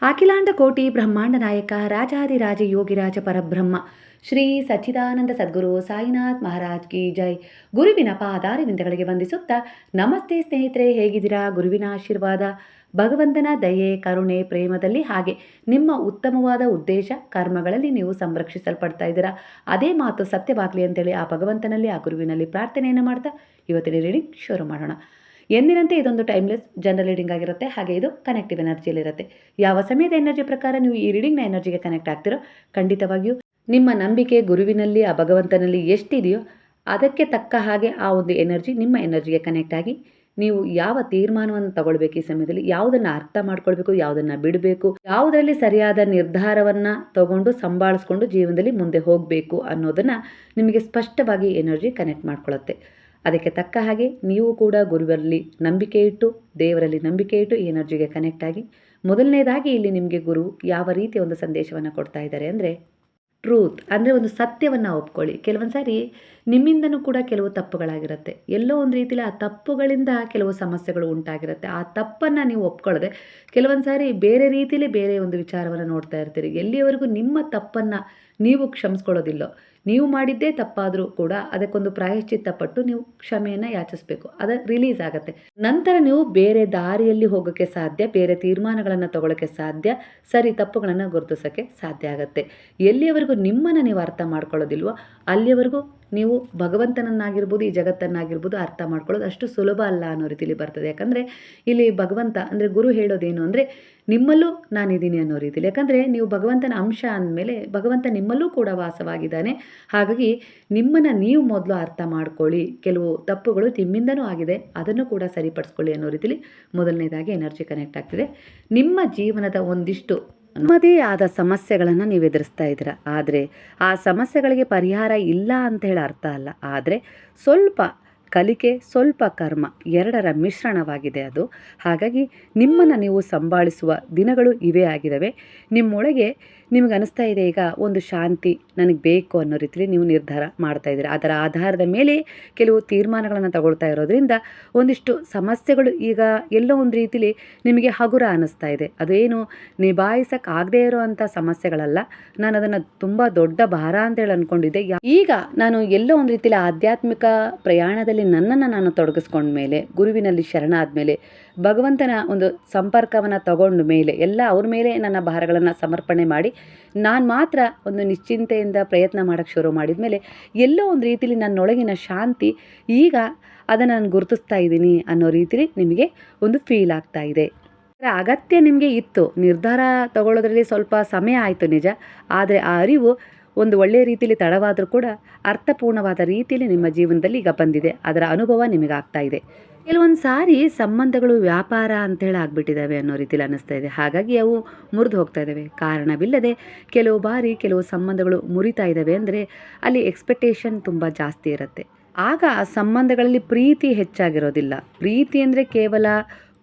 ಅಖಿಲಾಂಡ ಕೋಟಿ ಬ್ರಹ್ಮಾಂಡ ನಾಯಕ ರಾಜಾದಿರಾಜ ಯೋಗಿರಾಜ ಪರಬ್ರಹ್ಮ ಶ್ರೀ ಸಚ್ಚಿದಾನಂದ ಸದ್ಗುರು ಸಾಯಿನಾಥ್ ಮಹಾರಾಜ್ ಕಿ ಜೈ. ಗುರುವಿನ ಪಾದಾರವಿಂದಗಳಿಗೆ ವಂದಿಸುತ್ತಾ, ನಮಸ್ತೆ ಸ್ನೇಹಿತರೆ, ಹೇಗಿದ್ದೀರಾ? ಗುರುವಿನ ಆಶೀರ್ವಾದ, ಭಗವಂತನ ದಯೆ, ಕರುಣೆ, ಪ್ರೇಮದಲ್ಲಿ ಹಾಗೆ ನಿಮ್ಮ ಉತ್ತಮವಾದ ಉದ್ದೇಶ ಕರ್ಮಗಳಲ್ಲಿ ನೀವು ಸಂರಕ್ಷಿಸಲ್ಪಡ್ತಾ ಇದ್ದೀರಾ. ಅದೇ ಮಾತು ಸತ್ಯವಾಗಲಿ ಅಂತೇಳಿ ಆ ಭಗವಂತನಲ್ಲಿ, ಆ ಗುರುವಿನಲ್ಲಿ ಪ್ರಾರ್ಥನೆಯನ್ನು ಮಾಡ್ತಾ ಇವತ್ತಿನ ರೀಡಿಂಗ್ ಶುರು ಮಾಡೋಣ. ಎಂದಿನಂತೆ ಇದೊಂದು ಟೈಮ್ಲೆಸ್ ಜನರಲ್ ರೀಡಿಂಗ್ ಆಗಿರುತ್ತೆ. ಹಾಗೆ ಇದು ಕನೆಕ್ಟಿವ್ ಎನರ್ಜಿಯಲ್ಲಿರುತ್ತೆ. ಯಾವ ಸಮಯದ ಎನರ್ಜಿ ಪ್ರಕಾರ ನೀವು ಈ ರೀಡಿಂಗ್ನ ಎನರ್ಜಿಗೆ ಕನೆಕ್ಟ್ ಆಗ್ತಿರೋ, ಖಂಡಿತವಾಗಿಯೂ ನಿಮ್ಮ ನಂಬಿಕೆ ಗುರುವಿನಲ್ಲಿ, ಆ ಭಗವಂತನಲ್ಲಿ ಎಷ್ಟಿದೆಯೋ ಅದಕ್ಕೆ ತಕ್ಕ ಹಾಗೆ ಆ ಒಂದು ಎನರ್ಜಿ ನಿಮ್ಮ ಎನರ್ಜಿಗೆ ಕನೆಕ್ಟ್ ಆಗಿ ನೀವು ಯಾವ ತೀರ್ಮಾನವನ್ನು ತಗೊಳ್ಬೇಕು, ಈ ಸಮಯದಲ್ಲಿ ಯಾವುದನ್ನು ಅರ್ಥ ಮಾಡ್ಕೊಳ್ಬೇಕು, ಯಾವುದನ್ನು ಬಿಡಬೇಕು, ಯಾವುದರಲ್ಲಿ ಸರಿಯಾದ ನಿರ್ಧಾರವನ್ನು ತಗೊಂಡು ಸಂಭಾಳಿಸ್ಕೊಂಡು ಜೀವನದಲ್ಲಿ ಮುಂದೆ ಹೋಗಬೇಕು ಅನ್ನೋದನ್ನು ನಿಮಗೆ ಸ್ಪಷ್ಟವಾಗಿ ಎನರ್ಜಿ ಕನೆಕ್ಟ್ ಮಾಡ್ಕೊಳ್ಳುತ್ತೆ. ಅದಕ್ಕೆ ತಕ್ಕ ಹಾಗೆ ನೀವು ಕೂಡ ಗುರುವಲ್ಲಿ ನಂಬಿಕೆ ಇಟ್ಟು, ದೇವರಲ್ಲಿ ನಂಬಿಕೆ ಇಟ್ಟು ಈ ಎನರ್ಜಿಗೆ ಕನೆಕ್ಟ್ ಆಗಿ, ಮೊದಲನೇದಾಗಿ ಇಲ್ಲಿ ನಿಮಗೆ ಗುರು ಯಾವ ರೀತಿಯ ಒಂದು ಸಂದೇಶವನ್ನು ಕೊಡ್ತಾ ಇದ್ದಾರೆ ಅಂದರೆ, ಟ್ರೂತ್ ಅಂದರೆ ಒಂದು ಸತ್ಯವನ್ನು ಒಪ್ಕೊಳ್ಳಿ. ಕೆಲವೊಂದು ಸಾರಿ ನಿಮ್ಮಿಂದನೂ ಕೂಡ ಕೆಲವು ತಪ್ಪುಗಳಾಗಿರುತ್ತೆ. ಎಲ್ಲೋ ಒಂದು ರೀತಿಯಲ್ಲಿ ಆ ತಪ್ಪುಗಳಿಂದ ಕೆಲವು ಸಮಸ್ಯೆಗಳು ಉಂಟಾಗಿರುತ್ತೆ. ಆ ತಪ್ಪನ್ನು ನೀವು ಒಪ್ಕೊಳ್ಳದೆ ಕೆಲವೊಂದು ಸಾರಿ ಬೇರೆ ರೀತಿಯಲ್ಲಿ ಬೇರೆ ಒಂದು ವಿಚಾರವನ್ನು ನೋಡ್ತಾ ಇರ್ತೀರಿ. ಎಲ್ಲಿಯವರೆಗೂ ನಿಮ್ಮ ತಪ್ಪನ್ನು ನೀವು ಕ್ಷಮಿಸ್ಕೊಳ್ಳೋದಿಲ್ಲೋ, ನೀವು ಮಾಡಿದ್ದೇ ತಪ್ಪಾದರೂ ಕೂಡ ಅದಕ್ಕೊಂದು ಪ್ರಾಯಶ್ಚಿತ್ತ ಪಟ್ಟು ನೀವು ಕ್ಷಮೆಯನ್ನು ಯಾಚಿಸಬೇಕು. ಅದು ರಿಲೀಸ್ ಆಗುತ್ತೆ. ನಂತರ ನೀವು ಬೇರೆ ದಾರಿಯಲ್ಲಿ ಹೋಗೋಕ್ಕೆ ಸಾಧ್ಯ, ಬೇರೆ ತೀರ್ಮಾನಗಳನ್ನು ತಗೊಳ್ಳೋಕ್ಕೆ ಸಾಧ್ಯ, ಸರಿ ತಪ್ಪುಗಳನ್ನು ಗುರುತಿಸೋಕ್ಕೆ ಸಾಧ್ಯ ಆಗುತ್ತೆ. ಎಲ್ಲಿಯವರೆಗೂ ನಿಮ್ಮನ್ನು ನೀವು ಅರ್ಥ ಮಾಡ್ಕೊಳ್ಳೋದಿಲ್ವೋ ಅಲ್ಲಿಯವರೆಗೂ ನೀವು ಭಗವಂತನನ್ನಾಗಿರ್ಬೋದು, ಈ ಜಗತ್ತನ್ನಾಗಿರ್ಬೋದು ಅರ್ಥ ಮಾಡ್ಕೊಳ್ಳೋದು ಅಷ್ಟು ಸುಲಭ ಅಲ್ಲ ಅನ್ನೋ ರೀತಿಯಲ್ಲಿ ಬರ್ತದೆ. ಯಾಕಂದರೆ ಇಲ್ಲಿ ಭಗವಂತ ಅಂದರೆ ಗುರು ಹೇಳೋದೇನು ಅಂದರೆ, ನಿಮ್ಮಲ್ಲೂ ನಾನಿದ್ದೀನಿ ಅನ್ನೋ ರೀತಿಯಲ್ಲಿ. ಯಾಕಂದರೆ ನೀವು ಭಗವಂತನ ಅಂಶ ಅಂದಮೇಲೆ ಭಗವಂತ ನಿಮ್ಮಲ್ಲೂ ಕೂಡ ವಾಸವಾಗಿದ್ದಾನೆ. ಹಾಗಾಗಿ ನಿಮ್ಮನ್ನು ನೀವು ಮೊದಲು ಅರ್ಥ ಮಾಡ್ಕೊಳ್ಳಿ. ಕೆಲವು ತಪ್ಪುಗಳು ನಿಮ್ಮಿಂದನೂ ಆಗಿದೆ, ಅದನ್ನು ಕೂಡ ಸರಿಪಡಿಸ್ಕೊಳ್ಳಿ ಅನ್ನೋ ರೀತಿಯಲ್ಲಿ ಮೊದಲನೇದಾಗಿ ಎನರ್ಜಿ ಕನೆಕ್ಟ್ ಆಗ್ತಿದೆ. ನಿಮ್ಮ ಜೀವನದ ಒಂದಿಷ್ಟು ನಿಮ್ಮದೇ ಆದ ಸಮಸ್ಯೆಗಳನ್ನು ನೀವು ಎದುರಿಸ್ತಾ ಇದ್ದೀರಾ. ಆದರೆ ಆ ಸಮಸ್ಯೆಗಳಿಗೆ ಪರಿಹಾರ ಇಲ್ಲ ಅಂತ ಹೇಳಿ ಅರ್ಥ ಅಲ್ಲ. ಆದರೆ ಸ್ವಲ್ಪ ಕಲಿಕೆ, ಸ್ವಲ್ಪ ಕರ್ಮ, ಎರಡರ ಮಿಶ್ರಣವಾಗಿದೆ ಅದು. ಹಾಗಾಗಿ ನಿಮ್ಮನ್ನು ನೀವು ಸಂಭಾಳಿಸುವ ದಿನಗಳು ಇವೇ ಆಗಿದ್ದಾವೆ. ನಿಮ್ಮೊಳಗೆ ನಿಮಗೆ ಅನಿಸ್ತಾ ಇದೆ ಈಗ ಒಂದು ಶಾಂತಿ ನನಗೆ ಬೇಕು ಅನ್ನೋ ರೀತಿಯಲ್ಲಿ ನೀವು ನಿರ್ಧಾರ ಮಾಡ್ತಾ ಇದ್ದೀರಾ. ಅದರ ಆಧಾರದ ಮೇಲೆ ಕೆಲವು ತೀರ್ಮಾನಗಳನ್ನು ತಗೊಳ್ತಾ ಇರೋದ್ರಿಂದ ಒಂದಿಷ್ಟು ಸಮಸ್ಯೆಗಳು ಈಗ ಎಲ್ಲೋ ಒಂದು ರೀತಿಯಲ್ಲಿ ನಿಮಗೆ ಹಗುರ ಅನ್ನಿಸ್ತಾ ಇದೆ. ಅದೇನು ನಿಭಾಯಿಸೋಕ್ಕಾಗದೇ ಇರೋವಂಥ ಸಮಸ್ಯೆಗಳಲ್ಲ. ನಾನು ಅದನ್ನು ತುಂಬ ದೊಡ್ಡ ಭಾರ ಅಂತೇಳಿ ಅಂದ್ಕೊಂಡಿದ್ದೆ. ಈಗ ನಾನು ಎಲ್ಲೋ ಒಂದು ರೀತಿಯಲ್ಲಿ ಆಧ್ಯಾತ್ಮಿಕ ಪ್ರಯಾಣದಲ್ಲಿ ನನ್ನನ್ನು ನಾನು ತೊಡಗಿಸ್ಕೊಂಡ ಮೇಲೆ, ಗುರುವಿನಲ್ಲಿ ಶರಣಾದ ಮೇಲೆ, ಭಗವಂತನ ಒಂದು ಸಂಪರ್ಕವನ್ನು ತಗೊಂಡ ಮೇಲೆ, ಎಲ್ಲ ಅವ್ರ ಮೇಲೆ ನನ್ನ ಭಾರಗಳನ್ನು ಸಮರ್ಪಣೆ ಮಾಡಿ ನಾನು ಮಾತ್ರ ಒಂದು ನಿಶ್ಚಿಂತೆಯಿಂದ ಪ್ರಯತ್ನ ಮಾಡೋಕ್ಕೆ ಶುರು ಮಾಡಿದ ಮೇಲೆ ಎಲ್ಲೋ ಒಂದು ರೀತಿಯಲ್ಲಿ ನನ್ನೊಳಗಿನ ಶಾಂತಿ ಈಗ ಅದನ್ನು ನಾನು ಗುರುತಿಸ್ತಾ ಇದ್ದೀನಿ ಅನ್ನೋ ರೀತಿಯಲ್ಲಿ ನಿಮಗೆ ಒಂದು ಫೀಲ್ ಆಗ್ತಾ ಇದೆ. ಅಗತ್ಯ ನಿಮಗೆ ಇತ್ತು, ನಿರ್ಧಾರ ತಗೊಳ್ಳೋದ್ರಲ್ಲಿ ಸ್ವಲ್ಪ ಸಮಯ ಆಯಿತು ನಿಜ. ಆದರೆ ಆ ಅರಿವು ಒಂದು ಒಳ್ಳೆಯ ರೀತಿಯಲ್ಲಿ ತಡವಾದರೂ ಕೂಡ ಅರ್ಥಪೂರ್ಣವಾದ ರೀತಿಯಲ್ಲಿ ನಿಮ್ಮ ಜೀವನದಲ್ಲಿ ಈಗ ಬಂದಿದೆ. ಅದರ ಅನುಭವ ನಿಮಗಾಗ್ತಾ ಇದೆ. ಕೆಲವೊಂದು ಸಾರಿ ಸಂಬಂಧಗಳು ವ್ಯಾಪಾರ ಅಂತೇಳಿ ಆಗಿಬಿಟ್ಟಿದ್ದಾವೆ ಅನ್ನೋ ರೀತಿಯಲ್ಲಿ ಅನ್ನಿಸ್ತಾ ಇದೆ. ಹಾಗಾಗಿ ಅವು ಮುರಿದು ಹೋಗ್ತಾ ಇದ್ದಾವೆ. ಕಾರಣವಿಲ್ಲದೆ ಕೆಲವು ಬಾರಿ ಕೆಲವು ಸಂಬಂಧಗಳು ಮುರಿತಾ ಇದ್ದಾವೆ ಅಂದರೆ ಅಲ್ಲಿ ಎಕ್ಸ್ಪೆಕ್ಟೇಷನ್ ತುಂಬ ಜಾಸ್ತಿ ಇರುತ್ತೆ. ಆಗ ಆ ಸಂಬಂಧಗಳಲ್ಲಿ ಪ್ರೀತಿ ಹೆಚ್ಚಾಗಿರೋದಿಲ್ಲ. ಪ್ರೀತಿ ಅಂದರೆ ಕೇವಲ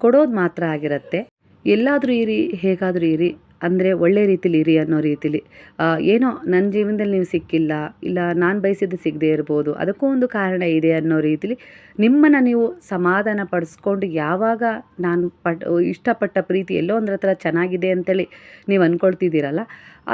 ಕೊಡೋದು ಮಾತ್ರ ಆಗಿರುತ್ತೆ. ಎಲ್ಲಾದರೂ ಇರಿ, ಹೇಗಾದರೂ ಇರಿ, ಅಂದರೆ ಒಳ್ಳೆ ರೀತಿಲಿ ಇರಿ ಅನ್ನೋ ರೀತಿಲಿ. ಏನೋ ನನ್ನ ಜೀವನದಲ್ಲಿ ನೀವು ಸಿಕ್ಕಿಲ್ಲ, ಇಲ್ಲ ನಾನು ಬಯಸಿದ್ದು ಸಿಗದೇ ಇರ್ಬೋದು, ಅದಕ್ಕೂ ಒಂದು ಕಾರಣ ಇದೆ ಅನ್ನೋ ರೀತಿಲಿ ನಿಮ್ಮನ್ನು ನೀವು ಸಮಾಧಾನ ಪಡಿಸ್ಕೊಂಡು ಯಾವಾಗ ನಾನು ಇಷ್ಟಪಟ್ಟ ಪ್ರೀತಿ ಎಲ್ಲೋ ಒಂದ್ರ ಹತ್ರ ಚೆನ್ನಾಗಿದೆ ಅಂತೇಳಿ ನೀವು ಅಂದ್ಕೊಳ್ತಿದ್ದೀರಲ್ಲ,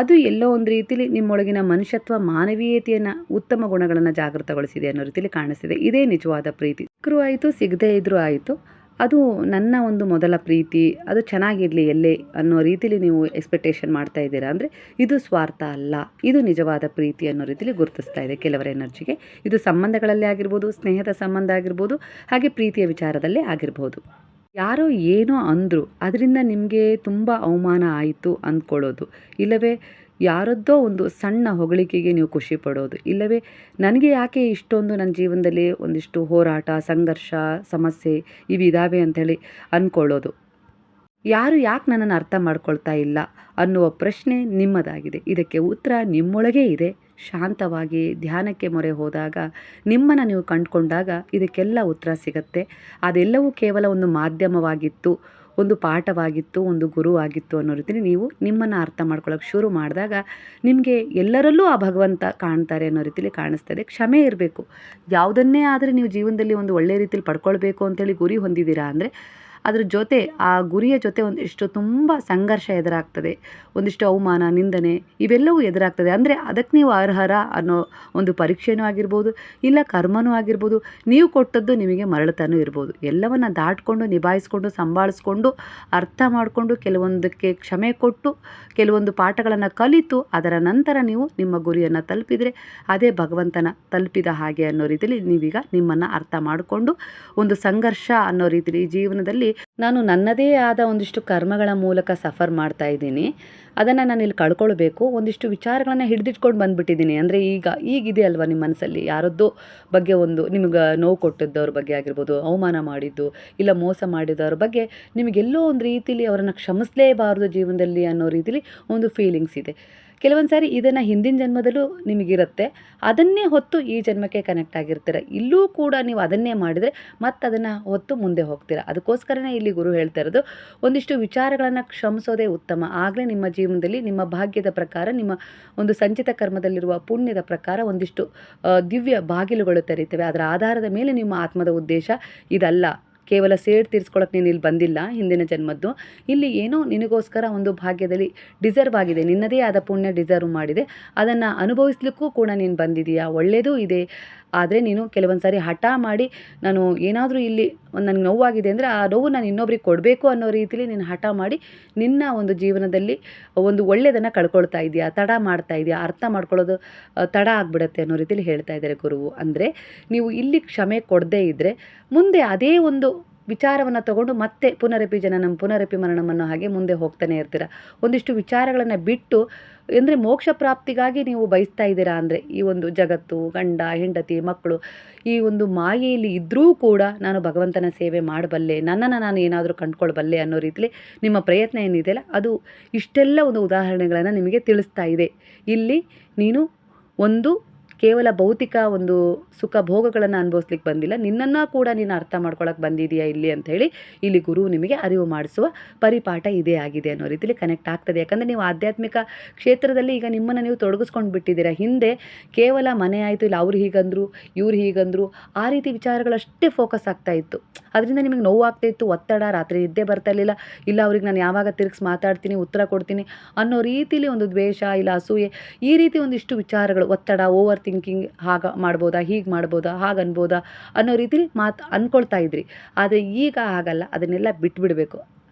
ಅದು ಎಲ್ಲೋ ಒಂದು ರೀತಿಲಿ ನಿಮ್ಮೊಳಗಿನ ಮನುಷ್ಯತ್ವ, ಮಾನವೀಯತೆಯನ್ನು, ಉತ್ತಮ ಗುಣಗಳನ್ನು ಜಾಗೃತಗೊಳಿಸಿದೆ ಅನ್ನೋ ರೀತಿಲಿ ಕಾಣಿಸ್ತಿದೆ. ಇದೇ ನಿಜವಾದ ಪ್ರೀತಿ. ಸಿಕ್ಕರೂ ಆಯಿತು, ಸಿಗದೇ ಇದ್ರೂ ಆಯಿತು, ಅದು ನನ್ನ ಒಂದು ಮೊದಲ ಪ್ರೀತಿ, ಅದು ಚೆನ್ನಾಗಿರಲಿ ಎಲ್ಲೇ ಅನ್ನೋ ರೀತಿಲಿ ನೀವು ಎಕ್ಸ್ಪೆಕ್ಟೇಷನ್ ಮಾಡ್ತಾ ಇದ್ದೀರಾ ಅಂದರೆ ಇದು ಸ್ವಾರ್ಥ ಅಲ್ಲ, ಇದು ನಿಜವಾದ ಪ್ರೀತಿ ಅನ್ನೋ ರೀತಿಲಿ ಗುರುತಿಸ್ತಾ ಇದೆ ಕೆಲವರ ಎನರ್ಜಿಗೆ. ಇದು ಸಂಬಂಧಗಳಲ್ಲೇ ಆಗಿರ್ಬೋದು, ಸ್ನೇಹದ ಸಂಬಂಧ ಆಗಿರ್ಬೋದು, ಹಾಗೆ ಪ್ರೀತಿಯ ವಿಚಾರದಲ್ಲೇ ಆಗಿರ್ಬೋದು. ಯಾರೋ ಏನೋ ಅಂದರು, ಅದರಿಂದ ನಿಮಗೆ ತುಂಬ ಅವಮಾನ ಆಯಿತು ಅಂದ್ಕೊಳ್ಳೋದು, ಇಲ್ಲವೇ ಯಾರದ್ದೋ ಒಂದು ಸಣ್ಣ ಹೊಗಳಿಕೆಗೆ ನೀವು ಖುಷಿ ಪಡೋದು, ಇಲ್ಲವೇ ನನಗೆ ಯಾಕೆ ಇಷ್ಟೊಂದು ನನ್ನ ಜೀವನದಲ್ಲಿ ಒಂದಿಷ್ಟು ಹೋರಾಟ, ಸಂಘರ್ಷ, ಸಮಸ್ಯೆ ಇವಿದಾವೆ ಅಂಥೇಳಿ ಅಂದ್ಕೊಳ್ಳೋದು, ಯಾರು ಯಾಕೆ ನನ್ನನ್ನು ಅರ್ಥ ಮಾಡ್ಕೊಳ್ತಾ ಇಲ್ಲ ಅನ್ನುವ ಪ್ರಶ್ನೆ ನಿಮ್ಮದಾಗಿದೆ. ಇದಕ್ಕೆ ಉತ್ತರ ನಿಮ್ಮೊಳಗೇ ಇದೆ. ಶಾಂತವಾಗಿ ಧ್ಯಾನಕ್ಕೆ ಮೊರೆ ಹೋದಾಗ, ನಿಮ್ಮನ್ನು ನೀವು ಕಂಡುಕೊಂಡಾಗ ಇದಕ್ಕೆಲ್ಲ ಉತ್ತರ ಸಿಗತ್ತೆ. ಅದೆಲ್ಲವೂ ಕೇವಲ ಒಂದು ಮಾಧ್ಯಮವಾಗಿತ್ತು, ಒಂದು ಪಾಠವಾಗಿತ್ತು, ಒಂದು ಗುರು ಆಗಿತ್ತು ಅನ್ನೋ ರೀತಿಯಲ್ಲಿ ನೀವು ನಿಮ್ಮನ್ನು ಅರ್ಥ ಮಾಡ್ಕೊಳ್ಳೋಕೆ ಶುರು ಮಾಡಿದಾಗ ನಿಮಗೆ ಎಲ್ಲರಲ್ಲೂ ಆ ಭಗವಂತ ಕಾಣ್ತಾರೆ ಅನ್ನೋ ರೀತಿಯಲ್ಲಿ ಕಾಣಿಸ್ತದೆ. ಕ್ಷಮೆ ಇರಬೇಕು. ಯಾವುದನ್ನೇ ಆದರೆ ನೀವು ಜೀವನದಲ್ಲಿ ಒಂದು ಒಳ್ಳೆಯ ರೀತಿಯಲ್ಲಿ ಪಡ್ಕೊಳ್ಬೇಕು ಅಂತೇಳಿ ಗುರಿ ಹೊಂದಿದ್ದೀರಾ ಅಂದರೆ ಅದ್ರ ಜೊತೆ ಆ ಗುರಿಯ ಜೊತೆ ಒಂದಿಷ್ಟು ತುಂಬ ಸಂಘರ್ಷ ಎದುರಾಗ್ತದೆ, ಒಂದಿಷ್ಟು ಅವಮಾನ, ನಿಂದನೆ ಇವೆಲ್ಲವೂ ಎದುರಾಗ್ತದೆ. ಅಂದರೆ ಅದಕ್ಕೆ ನೀವು ಅರ್ಹರ ಅನ್ನೋ ಒಂದು ಪರೀಕ್ಷೆನೂ ಆಗಿರ್ಬೋದು, ಇಲ್ಲ ಕರ್ಮನೂ ಆಗಿರ್ಬೋದು, ನೀವು ಕೊಟ್ಟದ್ದು ನಿಮಗೆ ಮರಳತನೂ ಇರ್ಬೋದು. ಎಲ್ಲವನ್ನು ದಾಟ್ಕೊಂಡು ನಿಭಾಯಿಸ್ಕೊಂಡು ಸಂಭಾಳಿಸ್ಕೊಂಡು ಅರ್ಥ ಮಾಡಿಕೊಂಡು ಕೆಲವೊಂದಕ್ಕೆ ಕ್ಷಮೆ ಕೊಟ್ಟು ಕೆಲವೊಂದು ಪಾಠಗಳನ್ನು ಕಲಿತು ಅದರ ನಂತರ ನೀವು ನಿಮ್ಮ ಗುರಿಯನ್ನು ತಲುಪಿದರೆ ಅದೇ ಭಗವಂತನ ತಲುಪಿದ ಹಾಗೆ ಅನ್ನೋ ರೀತಿಯಲ್ಲಿ ನೀವೀಗ ನಿಮ್ಮನ್ನು ಅರ್ಥ ಮಾಡಿಕೊಂಡು ಒಂದು ಸಂಘರ್ಷ ಅನ್ನೋ ರೀತಿಯಲ್ಲಿ ಈ ಜೀವನದಲ್ಲಿ ನಾನು ನನ್ನದೇ ಆದ ಒಂದಿಷ್ಟು ಕರ್ಮಗಳ ಮೂಲಕ ಸಫರ್ ಮಾಡ್ತಾ ಇದ್ದೀನಿ, ಅದನ್ನು ನಾನು ಇಲ್ಲಿ ಕಳ್ಕೊಳ್ಬೇಕು, ಒಂದಿಷ್ಟು ವಿಚಾರಗಳನ್ನು ಹಿಡಿದಿಟ್ಕೊಂಡು ಬಂದುಬಿಟ್ಟಿದ್ದೀನಿ. ಅಂದರೆ ಈಗಿದೆ ಅಲ್ವಾ ನಿಮ್ಮ ಮನಸ್ಸಲ್ಲಿ ಯಾರದ್ದೋ ಬಗ್ಗೆ ಒಂದು ನಿಮಗೆ ನೋವು ಕೊಟ್ಟಿದ್ದವ್ರ ಬಗ್ಗೆ ಆಗಿರ್ಬೋದು, ಅವಮಾನ ಮಾಡಿದ್ದು ಇಲ್ಲ ಮೋಸ ಮಾಡಿದವ್ರ ಬಗ್ಗೆ ನಿಮಗೆಲ್ಲೋ ಒಂದು ರೀತಿಯಲ್ಲಿ ಅವರನ್ನು ಕ್ಷಮಿಸಲೇಬಾರದು ಜೀವನದಲ್ಲಿ ಅನ್ನೋ ರೀತಿಲಿ ಒಂದು ಫೀಲಿಂಗ್ಸ್ ಇದೆ. ಕೆಲವೊಂದು ಸಾರಿ ಇದನ್ನು ಹಿಂದಿನ ಜನ್ಮದಲ್ಲೂ ನಿಮಗಿರುತ್ತೆ, ಅದನ್ನೇ ಹೊತ್ತು ಈ ಜನ್ಮಕ್ಕೆ ಕನೆಕ್ಟ್ ಆಗಿರ್ತೀರ. ಇಲ್ಲೂ ಕೂಡ ನೀವು ಅದನ್ನೇ ಮಾಡಿದರೆ ಮತ್ತೆ ಅದನ್ನು ಹೊತ್ತು ಮುಂದೆ ಹೋಗ್ತೀರ. ಅದಕ್ಕೋಸ್ಕರನೇ ಇಲ್ಲಿ ಗುರು ಹೇಳ್ತಾ ಇರೋದು, ಒಂದಿಷ್ಟು ವಿಚಾರಗಳನ್ನು ಕ್ಷಮಿಸೋದೇ ಉತ್ತಮ. ಆಗಲೇ ನಿಮ್ಮ ಜೀವನದಲ್ಲಿ ನಿಮ್ಮ ಭಾಗ್ಯದ ಪ್ರಕಾರ, ನಿಮ್ಮ ಒಂದು ಸಂಚಿತ ಕರ್ಮದಲ್ಲಿರುವ ಪುಣ್ಯದ ಪ್ರಕಾರ ಒಂದಿಷ್ಟು ದಿವ್ಯ ಬಾಗಿಲುಗಳು ತೆರೀತವೆ. ಅದರ ಆಧಾರದ ಮೇಲೆ ನಿಮ್ಮ ಆತ್ಮದ ಉದ್ದೇಶ ಇದಲ್ಲ, ಕೇವಲ ಸೇಡು ತೀರಿಸ್ಕೊಳ್ಳೋಕೆ ನೀನು ಇಲ್ಲಿ ಬಂದಿಲ್ಲ ಹಿಂದಿನ ಜನ್ಮದ್ದು, ಇಲ್ಲಿ ಏನೋ ನಿನಗೋಸ್ಕರ ಒಂದು ಭಾಗ್ಯದಲ್ಲಿ ಡಿಸರ್ವ್ ಆಗಿದೆ, ನಿನ್ನದೇ ಆದ ಪುಣ್ಯ ಡಿಸರ್ವ್ ಮಾಡಿದೆ, ಅದನ್ನು ಅನುಭವಿಸ್ಲಿಕ್ಕೂ ಕೂಡ ನೀನು ಬಂದಿದೆಯಾ, ಒಳ್ಳೆಯದೂ ಇದೆ. ಆದರೆ ನೀನು ಕೆಲವೊಂದು ಸಾರಿ ಹಠ ಮಾಡಿ ನಾನು ಏನಾದರೂ ಇಲ್ಲಿ ನನಗೆ ನೋವಾಗಿದೆ ಅಂದರೆ ಆ ನೋವು ನಾನು ಇನ್ನೊಬ್ರಿಗೆ ಕೊಡಬೇಕು ಅನ್ನೋ ರೀತಿಲಿ ನೀನು ಹಠ ಮಾಡಿ ನಿನ್ನ ಒಂದು ಜೀವನದಲ್ಲಿ ಒಂದು ಒಳ್ಳೆಯದನ್ನು ಕಳ್ಕೊಳ್ತಾ ಇದೆಯಾ, ತಡ ಮಾಡ್ತಾ ಇದೆಯಾ, ಅರ್ಥ ಮಾಡ್ಕೊಳ್ಳೋದು ತಡ ಆಗಿಬಿಡುತ್ತೆ ಅನ್ನೋ ರೀತಿಲಿ ಹೇಳ್ತಾ ಇದ್ದಾರೆ ಗುರುವು. ಅಂದರೆ ನೀವು ಇಲ್ಲಿ ಕ್ಷಮೆ ಕೊಡದೇ ಇದ್ದರೆ ಮುಂದೆ ಅದೇ ಒಂದು ವಿಚಾರವನ್ನು ತಗೊಂಡು ಮತ್ತೆ ಪುನರಪಿ ಜನನಂ ಪುನರಪಿ ಮರಣಂ ಅನ್ನೋ ಹಾಗೆ ಮುಂದೆ ಹೋಗ್ತಾನೆ ಇರ್ತೀರ. ಒಂದಿಷ್ಟು ವಿಚಾರಗಳನ್ನು ಬಿಟ್ಟು ಅಂದರೆ ಮೋಕ್ಷ ಪ್ರಾಪ್ತಿಗಾಗಿ ನೀವು ಬಯಸ್ತಾ ಇದ್ದೀರಾ ಅಂದರೆ ಈ ಒಂದು ಜಗತ್ತು, ಗಂಡ ಹೆಂಡತಿ, ಮಕ್ಕಳು ಈ ಒಂದು ಮಾಯೆಯಲ್ಲಿ ಇದ್ದರೂ ಕೂಡ ನಾನು ಭಗವಂತನ ಸೇವೆ ಮಾಡಬಲ್ಲೆ, ನನ್ನನ್ನು ನಾನು ಏನಾದರೂ ಕಂಡುಕೊಳ್ಬಲ್ಲೆ ಅನ್ನೋ ರೀತಿಲಿ ನಿಮ್ಮ ಪ್ರಯತ್ನ ಏನಿದೆಯಲ್ಲ ಅದು ಇಷ್ಟೆಲ್ಲ ಒಂದು ಉದಾಹರಣೆಗಳನ್ನು ನಿಮಗೆ ತಿಳಿಸ್ತಾ ಇದೆ. ಇಲ್ಲಿ ನೀನು ಒಂದು ಕೇವಲ ಭೌತಿಕ ಒಂದು ಸುಖ ಭೋಗಗಳನ್ನು ಅನುಭವಿಸ್ಲಿಕ್ಕೆ ಬಂದಿಲ್ಲ, ನಿನ್ನನ್ನು ಕೂಡ ನೀನು ಅರ್ಥ ಮಾಡ್ಕೊಳಕ್ಕೆ ಬಂದಿದೆಯಾ ಇಲ್ಲಿ ಅಂಥೇಳಿ ಇಲ್ಲಿ ಗುರು ನಿಮಗೆ ಅರಿವು ಮಾಡಿಸುವ ಪರಿಪಾಠ ಇದೇ ಆಗಿದೆ ಅನ್ನೋ ರೀತಿಲಿ ಕನೆಕ್ಟ್ ಆಗ್ತದೆ. ಯಾಕಂದರೆ ನೀವು ಆಧ್ಯಾತ್ಮಿಕ ಕ್ಷೇತ್ರದಲ್ಲಿ ಈಗ ನಿಮ್ಮನ್ನು ನೀವು ತೊಡಗಿಸ್ಕೊಂಡು ಬಿಟ್ಟಿದ್ದೀರಾ. ಹಿಂದೆ ಕೇವಲ ಮನೆ ಆಯಿತು, ಇಲ್ಲ ಅವ್ರು ಹೀಗಂದರು ಇವ್ರು ಹೀಗಂದರು ಆ ರೀತಿ ವಿಚಾರಗಳಷ್ಟೇ ಫೋಕಸ್ ಆಗ್ತಾ ಇತ್ತು. ಅದರಿಂದ ನಿಮಗೆ ನೋವು ಆಗ್ತಾ ಇತ್ತು, ಒತ್ತಡ, ರಾತ್ರಿ ನಿದ್ದೆ ಬರ್ತಾ ಇರಲಿಲ್ಲ, ಇಲ್ಲ ಅವ್ರಿಗೆ ನಾನು ಯಾವಾಗ ತಿರುಗಿಸಿ ಮಾತಾಡ್ತೀನಿ, ಉತ್ತರ ಕೊಡ್ತೀನಿ ಅನ್ನೋ ರೀತಿಲಿ ಒಂದು ದ್ವೇಷ ಇಲ್ಲ ಅಸೂಯೆ ಈ ರೀತಿ ಒಂದಿಷ್ಟು ವಿಚಾರಗಳು, ಒತ್ತಡ, ಓವರ್ ಥಿಂಕಿಂಗ್, ಮಾಡ್ಬೋದಾ, ಹೀಗೆ ಮಾಡ್ಬೋದಾ, ಹಾಗೆ ಅನ್ಬೋದಾ ಅನ್ನೋ ರೀತಿಲಿ ಅಂದ್ಕೊಳ್ತಾ ಇದ್ರಿ. ಆದರೆ ಈಗ ಆಗಲ್ಲ, ಅದನ್ನೆಲ್ಲ ಬಿಟ್ಬಿಡಬೇಕು.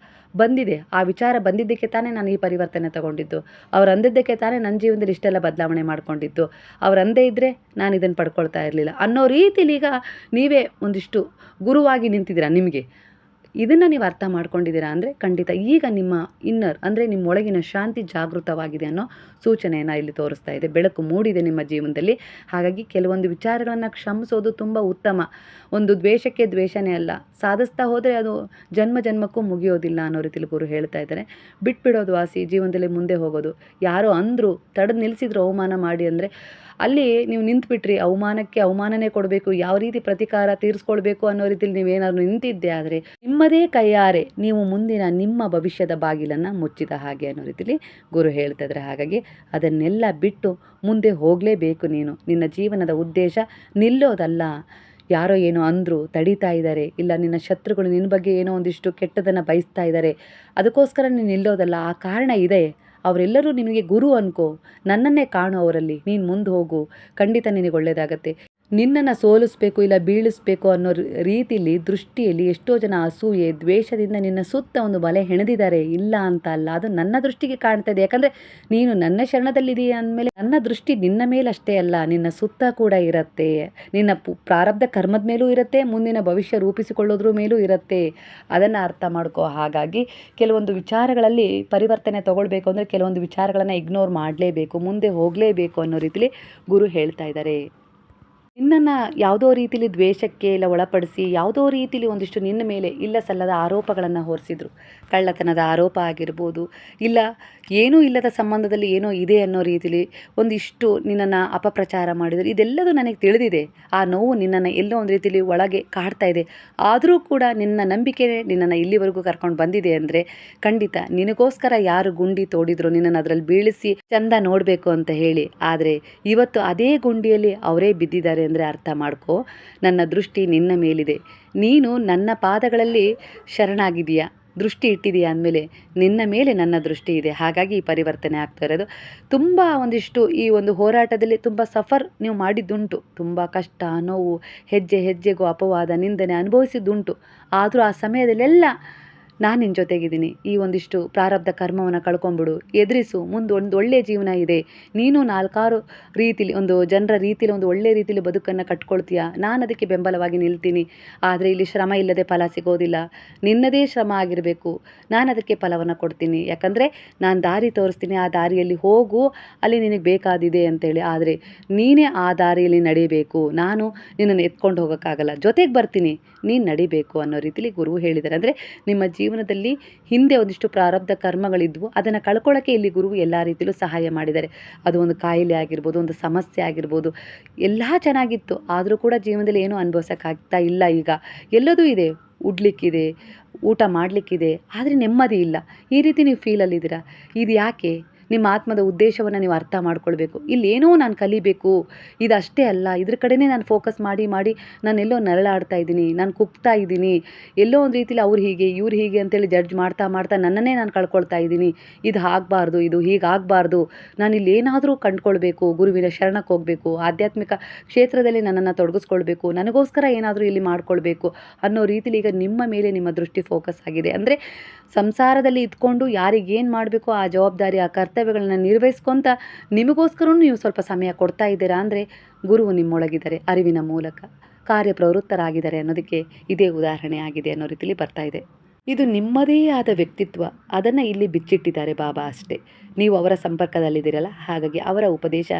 ಬಂದಿದೆ ಆ ವಿಚಾರ, ಬಂದಿದ್ದಕ್ಕೆ ತಾನೇ ನಾನು ಈ ಪರಿವರ್ತನೆ ತಗೊಂಡಿದ್ದು, ಅವ್ರು ಅಂದಿದ್ದಕ್ಕೆ ತಾನೇ ನನ್ನ ಜೀವನದಲ್ಲಿ ಇಷ್ಟೆಲ್ಲ ಬದಲಾವಣೆ ಮಾಡ್ಕೊಂಡಿದ್ದು, ಅವ್ರು ಅಂದೇ ಇದ್ದರೆ ನಾನು ಇದನ್ನು ಪಡ್ಕೊಳ್ತಾ ಇರಲಿಲ್ಲ ಅನ್ನೋ ರೀತಿಲಿ ಈಗ ನೀವೇ ಒಂದಿಷ್ಟು ಗುರುವಾಗಿ ನಿಂತಿದ್ದೀರಾ. ನಿಮಗೆ ಇದನ್ನು ನೀವು ಅರ್ಥ ಮಾಡ್ಕೊಂಡಿದ್ದೀರಾ ಅಂದರೆ ಖಂಡಿತ ಈಗ ನಿಮ್ಮ ಇನ್ನರ್ ಅಂದರೆ ನಿಮ್ಮ ಒಳಗಿನ ಶಾಂತಿ ಜಾಗೃತವಾಗಿದೆ ಅನ್ನೋ ಸೂಚನೆಯನ್ನು ಇಲ್ಲಿ ತೋರಿಸ್ತಾ ಇದೆ. ಬೆಳಕು ಮೂಡಿದೆ ನಿಮ್ಮ ಜೀವನದಲ್ಲಿ. ಹಾಗಾಗಿ ಕೆಲವೊಂದು ವಿಚಾರಗಳನ್ನು ಕ್ಷಮಿಸೋದು ತುಂಬ ಉತ್ತಮ. ಒಂದು ದ್ವೇಷಕ್ಕೆ ದ್ವೇಷನೇ ಅಲ್ಲ, ಸಾಧಿಸ್ತಾ ಹೋದರೆ ಅದು ಜನ್ಮ ಜನ್ಮಕ್ಕೂ ಮುಗಿಯೋದಿಲ್ಲ ಅನ್ನೋ ರೀತಿಲಿ ಗುರು ಹೇಳ್ತಾ ಇದ್ದಾರೆ. ಬಿಟ್ಬಿಡೋದು ವಾಸಿ, ಜೀವನದಲ್ಲಿ ಮುಂದೆ ಹೋಗೋದು. ಯಾರೋ ಅಂದರು, ತಡೆದು ನಿಲ್ಲಿಸಿದ್ರು ಅವಮಾನ ಮಾಡಿ ಅಂದರೆ ಅಲ್ಲಿ ನೀವು ನಿಂತುಬಿಟ್ರಿ, ಅವಮಾನಕ್ಕೆ ಅವಮಾನನೇ ಕೊಡಬೇಕು, ಯಾವ ರೀತಿ ಪ್ರತಿಕಾರ ತೀರಿಸ್ಕೊಳ್ಬೇಕು ಅನ್ನೋ ರೀತಿಲಿ ನೀವೇನಾದ್ರು ನಿಂತಿದ್ದೆ ಆದರೆ ನಿಮ್ಮದೇ ಕೈಯಾರೆ ನೀವು ಮುಂದಿನ ನಿಮ್ಮ ಭವಿಷ್ಯದ ಬಾಗಿಲನ್ನು ಮುಚ್ಚಿದ ಹಾಗೆ ಅನ್ನೋ ರೀತಿಲಿ ಗುರು ಹೇಳ್ತಾ ಇದ್ದಾರೆ. ಹಾಗಾಗಿ ಅದನ್ನೆಲ್ಲ ಬಿಟ್ಟು ಮುಂದೆ ಹೋಗಲೇಬೇಕು. ನೀನು ನಿನ್ನ ಜೀವನದ ಉದ್ದೇಶ ನಿಲ್ಲೋದಲ್ಲ, ಯಾರೋ ಏನೋ ಅಂದರು ತಡೀತಾ ಇದ್ದಾರೆ, ಇಲ್ಲ ನಿನ್ನ ಶತ್ರುಗಳು ನಿನ್ನ ಬಗ್ಗೆ ಏನೋ ಒಂದಿಷ್ಟು ಕೆಟ್ಟದನ್ನು ಬಯಸ್ತಾ ಇದ್ದಾರೆ, ಅದಕ್ಕೋಸ್ಕರ ನೀನು ನಿಲ್ಲೋದಲ್ಲ. ಆ ಕಾರಣ ಇದೆ, ಅವರೆಲ್ಲರೂ ನಿನಗೆ ಗುರು ಅನ್ಕೋ, ನನ್ನನ್ನೇ ಕಾಣು ಅವರಲ್ಲಿ, ನೀನು ಮುಂದೆ ಹೋಗು, ಖಂಡಿತ ನಿನಗೆ ಒಳ್ಳೆಯದಾಗತ್ತೆ. ನಿನ್ನನ್ನು ಸೋಲಿಸ್ಬೇಕು ಇಲ್ಲ ಬೀಳಿಸ್ಬೇಕು ಅನ್ನೋ ರೀತಿಯಲ್ಲಿ ದೃಷ್ಟಿಯಲ್ಲಿ ಎಷ್ಟೋ ಜನ ಅಸೂಯೆ ದ್ವೇಷದಿಂದ ನಿನ್ನ ಸುತ್ತ ಒಂದು ಬಲೆ ಹೆಣೆದಿದ್ದಾರೆ. ಇಲ್ಲ ಅಂತ ಅಲ್ಲ, ಅದು ನನ್ನ ದೃಷ್ಟಿಗೆ ಕಾಣ್ತಾ ಇದೆ. ಯಾಕಂದರೆ ನೀನು ನನ್ನ ಶರಣದಲ್ಲಿದೆಯಾ ಅಂದಮೇಲೆ ನನ್ನ ದೃಷ್ಟಿ ನಿನ್ನ ಮೇಲಷ್ಟೇ ಅಲ್ಲ, ನಿನ್ನ ಸುತ್ತ ಕೂಡ ಇರುತ್ತೆ, ನಿನ್ನ ಪ್ರಾರಬ್ಧ ಕರ್ಮದ ಮೇಲೂ ಇರುತ್ತೆ, ಮುಂದಿನ ಭವಿಷ್ಯ ರೂಪಿಸಿಕೊಳ್ಳೋದ್ರ ಮೇಲೂ ಇರುತ್ತೆ. ಅದನ್ನು ಅರ್ಥ ಮಾಡ್ಕೋ. ಹಾಗಾಗಿ ಕೆಲವೊಂದು ವಿಚಾರಗಳಲ್ಲಿ ಪರಿವರ್ತನೆ ತಗೊಳ್ಬೇಕು ಅಂದರೆ ಕೆಲವೊಂದು ವಿಚಾರಗಳನ್ನು ಇಗ್ನೋರ್ ಮಾಡಲೇಬೇಕು, ಮುಂದೆ ಹೋಗಲೇಬೇಕು ಅನ್ನೋ ರೀತಿಲಿ ಗುರು ಹೇಳ್ತಾ ಇದ್ದಾರೆ. ನಿನ್ನನ್ನು ಯಾವುದೋ ರೀತಿಲಿ ದ್ವೇಷಕ್ಕೆ ಇಲ್ಲ ಒಳಪಡಿಸಿ ಯಾವುದೋ ರೀತಿಲಿ ಒಂದಿಷ್ಟು ನಿನ್ನ ಮೇಲೆ ಇಲ್ಲ ಸಲ್ಲದ ಆರೋಪಗಳನ್ನು ಹೊರಿಸಿದ್ರು. ಕಳ್ಳತನದ ಆರೋಪ ಆಗಿರ್ಬೋದು, ಇಲ್ಲ ಏನೂ ಇಲ್ಲದ ಸಂಬಂಧದಲ್ಲಿ ಏನೋ ಇದೆ ಅನ್ನೋ ರೀತಿಲಿ ಒಂದಿಷ್ಟು ನಿನ್ನನ್ನು ಅಪಪ್ರಚಾರ ಮಾಡಿದರು. ಇದೆಲ್ಲದೂ ನನಗೆ ತಿಳಿದಿದೆ. ಆ ನೋವು ನಿನ್ನನ್ನು ಎಲ್ಲೋ ಒಂದು ರೀತಿಲಿ ಒಳಗೆ ಕಾಡ್ತಾ ಇದೆ. ಆದರೂ ಕೂಡ ನಿನ್ನ ನಂಬಿಕೆ ನಿನ್ನನ್ನು ಇಲ್ಲಿವರೆಗೂ ಕರ್ಕೊಂಡು ಬಂದಿದೆ ಅಂದರೆ ಖಂಡಿತ ನಿನಗೋಸ್ಕರ ಯಾರು ಗುಂಡಿ ತೋಡಿದ್ರು ನಿನ್ನನ್ನು ಅದರಲ್ಲಿ ಬೀಳಿಸಿ ಚಂದ ನೋಡಬೇಕು ಅಂತ ಹೇಳಿ. ಆದರೆ ಇವತ್ತು ಅದೇ ಗುಂಡಿಯಲ್ಲಿ ಅವರೇ ಬಿದ್ದಿದ್ದಾರೆ ಅಂದರೆ ಅರ್ಥ ಮಾಡ್ಕೋ, ನನ್ನ ದೃಷ್ಟಿ ನಿನ್ನ ಮೇಲಿದೆ. ನೀನು ನನ್ನ ಪಾದಗಳಲ್ಲಿ ಶರಣಾಗಿದೆಯಾ, ದೃಷ್ಟಿ ಇಟ್ಟಿದೆಯಾ ಅಂದಮೇಲೆ ನಿನ್ನ ಮೇಲೆ ನನ್ನ ದೃಷ್ಟಿ ಇದೆ. ಹಾಗಾಗಿ ಈ ಪರಿವರ್ತನೆ ಆಗ್ತಾ ಇರೋದು. ತುಂಬ ಒಂದಿಷ್ಟು ಈ ಒಂದು ಹೋರಾಟದಲ್ಲಿ ತುಂಬ ಸಫರ್ ನೀವು ಮಾಡಿದ್ದುಂಟು. ತುಂಬ ಕಷ್ಟ, ನೋವು, ಹೆಜ್ಜೆ ಹೆಜ್ಜೆಗೂ ಅಪವಾದ, ನಿಂದನೆ ಅನುಭವಿಸಿದ್ದುಂಟು. ಆದರೂ ಆ ಸಮಯದಲ್ಲೆಲ್ಲ ನಾನು ನಿನ್ನ ಜೊತೆಗಿದ್ದೀನಿ, ಈ ಒಂದಿಷ್ಟು ಪ್ರಾರಬ್ಧ ಕರ್ಮವನ್ನು ಕಳ್ಕೊಂಬಿಡು, ಎದುರಿಸು, ಮುಂದೆ ಒಂದು ಒಳ್ಳೆಯ ಜೀವನ ಇದೆ, ನೀನು 4 ರೀತಿಲಿ ಒಂದು ಜನರ ರೀತಿಲಿ ಒಂದು ಒಳ್ಳೆಯ ರೀತಿಲಿ ಬದುಕನ್ನು ಕಟ್ಕೊಳ್ತೀಯ, ನಾನು ಅದಕ್ಕೆ ಬೆಂಬಲವಾಗಿ ನಿಲ್ತೀನಿ. ಆದರೆ ಇಲ್ಲಿ ಶ್ರಮ ಇಲ್ಲದೆ ಫಲ ಸಿಗೋದಿಲ್ಲ, ನಿನ್ನದೇ ಶ್ರಮ ಆಗಿರಬೇಕು, ನಾನು ಅದಕ್ಕೆ ಫಲವನ್ನು ಕೊಡ್ತೀನಿ. ಯಾಕಂದರೆ ನಾನು ದಾರಿ ತೋರಿಸ್ತೀನಿ, ಆ ದಾರಿಯಲ್ಲಿ ಹೋಗು, ಅಲ್ಲಿ ನಿನಗೆ ಬೇಕಾದಿದೆ ಅಂತೇಳಿ. ಆದರೆ ನೀನೇ ಆ ದಾರಿಯಲ್ಲಿ ನಡಿಬೇಕು, ನಾನು ನಿನ್ನನ್ನು ಎತ್ಕೊಂಡು ಹೋಗೋಕ್ಕಾಗಲ್ಲ, ಜೊತೆಗೆ ಬರ್ತೀನಿ, ನೀನು ನಡಿಬೇಕು ಅನ್ನೋ ರೀತಿಲಿ ಗುರು ಹೇಳಿದ್ದಾರೆ. ಅಂದರೆ ನಿಮ್ಮ ಜೀವನದಲ್ಲಿ ಹಿಂದೆ ಒಂದಿಷ್ಟು ಪ್ರಾರಬ್ಧ ಕರ್ಮಗಳಿದ್ವು, ಅದನ್ನು ಕಳ್ಕೊಳ್ಳೋಕ್ಕೆ ಇಲ್ಲಿ ಗುರು ಎಲ್ಲ ರೀತಿಯಲ್ಲೂ ಸಹಾಯ ಮಾಡಿದ್ದಾರೆ. ಅದು ಒಂದು ಕಾಯಿಲೆ ಆಗಿರ್ಬೋದು, ಒಂದು ಸಮಸ್ಯೆ ಆಗಿರ್ಬೋದು, ಎಲ್ಲ ಚೆನ್ನಾಗಿತ್ತು, ಆದರೂ ಕೂಡ ಜೀವನದಲ್ಲಿ ಏನೂ ಅನುಭವಿಸೋಕ್ಕಾಗ್ತಾ ಇಲ್ಲ. ಈಗ ಎಲ್ಲದೂ ಇದೆ, ಉಡ್ಲಿಕ್ಕಿದೆ, ಊಟ ಮಾಡಲಿಕ್ಕಿದೆ, ಆದರೆ ನೆಮ್ಮದಿ ಇಲ್ಲ. ಈ ರೀತಿ ನೀವು ಫೀಲಲ್ಲಿದ್ದೀರಾ. ಇದು ಯಾಕೆ? ನಿಮ್ಮ ಆತ್ಮದ ಉದ್ದೇಶವನ್ನು ನೀವು ಅರ್ಥ ಮಾಡ್ಕೊಳ್ಬೇಕು. ಇಲ್ಲೇನೋ ನಾನು ಕಲಿಬೇಕು, ಇದಷ್ಟೇ ಅಲ್ಲ, ಇದ್ರ ಕಡೆನೇ ನಾನು ಫೋಕಸ್ ಮಾಡಿ ನಾನೆಲ್ಲೋ ನರಳಾಡ್ತಾ ಇದ್ದೀನಿ, ನಾನು ಕುಗ್ತಾ ಇದ್ದೀನಿ, ಎಲ್ಲೋ ಒಂದು ರೀತಿಲಿ ಅವ್ರು ಹೀಗೆ ಇವ್ರು ಹೀಗೆ ಅಂತೇಳಿ ಜಡ್ಜ್ ಮಾಡ್ತಾ ನನ್ನನ್ನೇ ನಾನು ಕಳ್ಕೊಳ್ತಾ ಇದ್ದೀನಿ. ಇದು ಆಗಬಾರ್ದು, ಇದು ಹೀಗಾಗಬಾರ್ದು, ನಾನಿಲ್ಲಿ ಏನಾದರೂ ಕಂಡುಕೊಳ್ಬೇಕು, ಗುರುವಿನ ಶರಣಕ್ಕೆ ಹೋಗಬೇಕು, ಆಧ್ಯಾತ್ಮಿಕ ಕ್ಷೇತ್ರದಲ್ಲಿ ನನ್ನನ್ನು ತೊಡಗಿಸ್ಕೊಳ್ಬೇಕು, ನನಗೋಸ್ಕರ ಏನಾದರೂ ಇಲ್ಲಿ ಮಾಡ್ಕೊಳ್ಬೇಕು ಅನ್ನೋ ರೀತಿಲಿ ಈಗ ನಿಮ್ಮ ಮೇಲೆ ನಿಮ್ಮ ದೃಷ್ಟಿ ಫೋಕಸ್ ಆಗಿದೆ. ಅಂದರೆ ಸಂಸಾರದಲ್ಲಿ ಇದ್ಕೊಂಡು ಯಾರಿಗೇನು ಮಾಡಬೇಕು ಆ ಜವಾಬ್ದಾರಿ, ಆ ಕರ್ತವ್ಯಗಳನ್ನ ನಿರ್ವಹಿಸ್ಕೊತ ನಿಮಗೋಸ್ಕರನೂ ನೀವು ಸ್ವಲ್ಪ ಸಮಯ ಕೊಡ್ತಾ ಇದ್ದೀರಾ ಅಂದರೆ ಗುರುವು ನಿಮ್ಮೊಳಗಿದ್ದಾರೆ, ಅರಿವಿನ ಮೂಲಕ ಕಾರ್ಯಪ್ರವೃತ್ತರಾಗಿದ್ದಾರೆ ಅನ್ನೋದಕ್ಕೆ ಇದೇ ಉದಾಹರಣೆ ಆಗಿದೆ ಅನ್ನೋ ರೀತಿಲಿ ಬರ್ತಾ ಇದೆ. ಇದು ನಿಮ್ಮದೇ ಆದ ವ್ಯಕ್ತಿತ್ವ, ಅದನ್ನು ಇಲ್ಲಿ ಬಿಚ್ಚಿಟ್ಟಿದ್ದಾರೆ ಬಾಬಾ ಅಷ್ಟೇ. ನೀವು ಅವರ ಸಂಪರ್ಕದಲ್ಲಿದ್ದೀರಲ್ಲ, ಹಾಗಾಗಿ ಅವರ ಉಪದೇಶ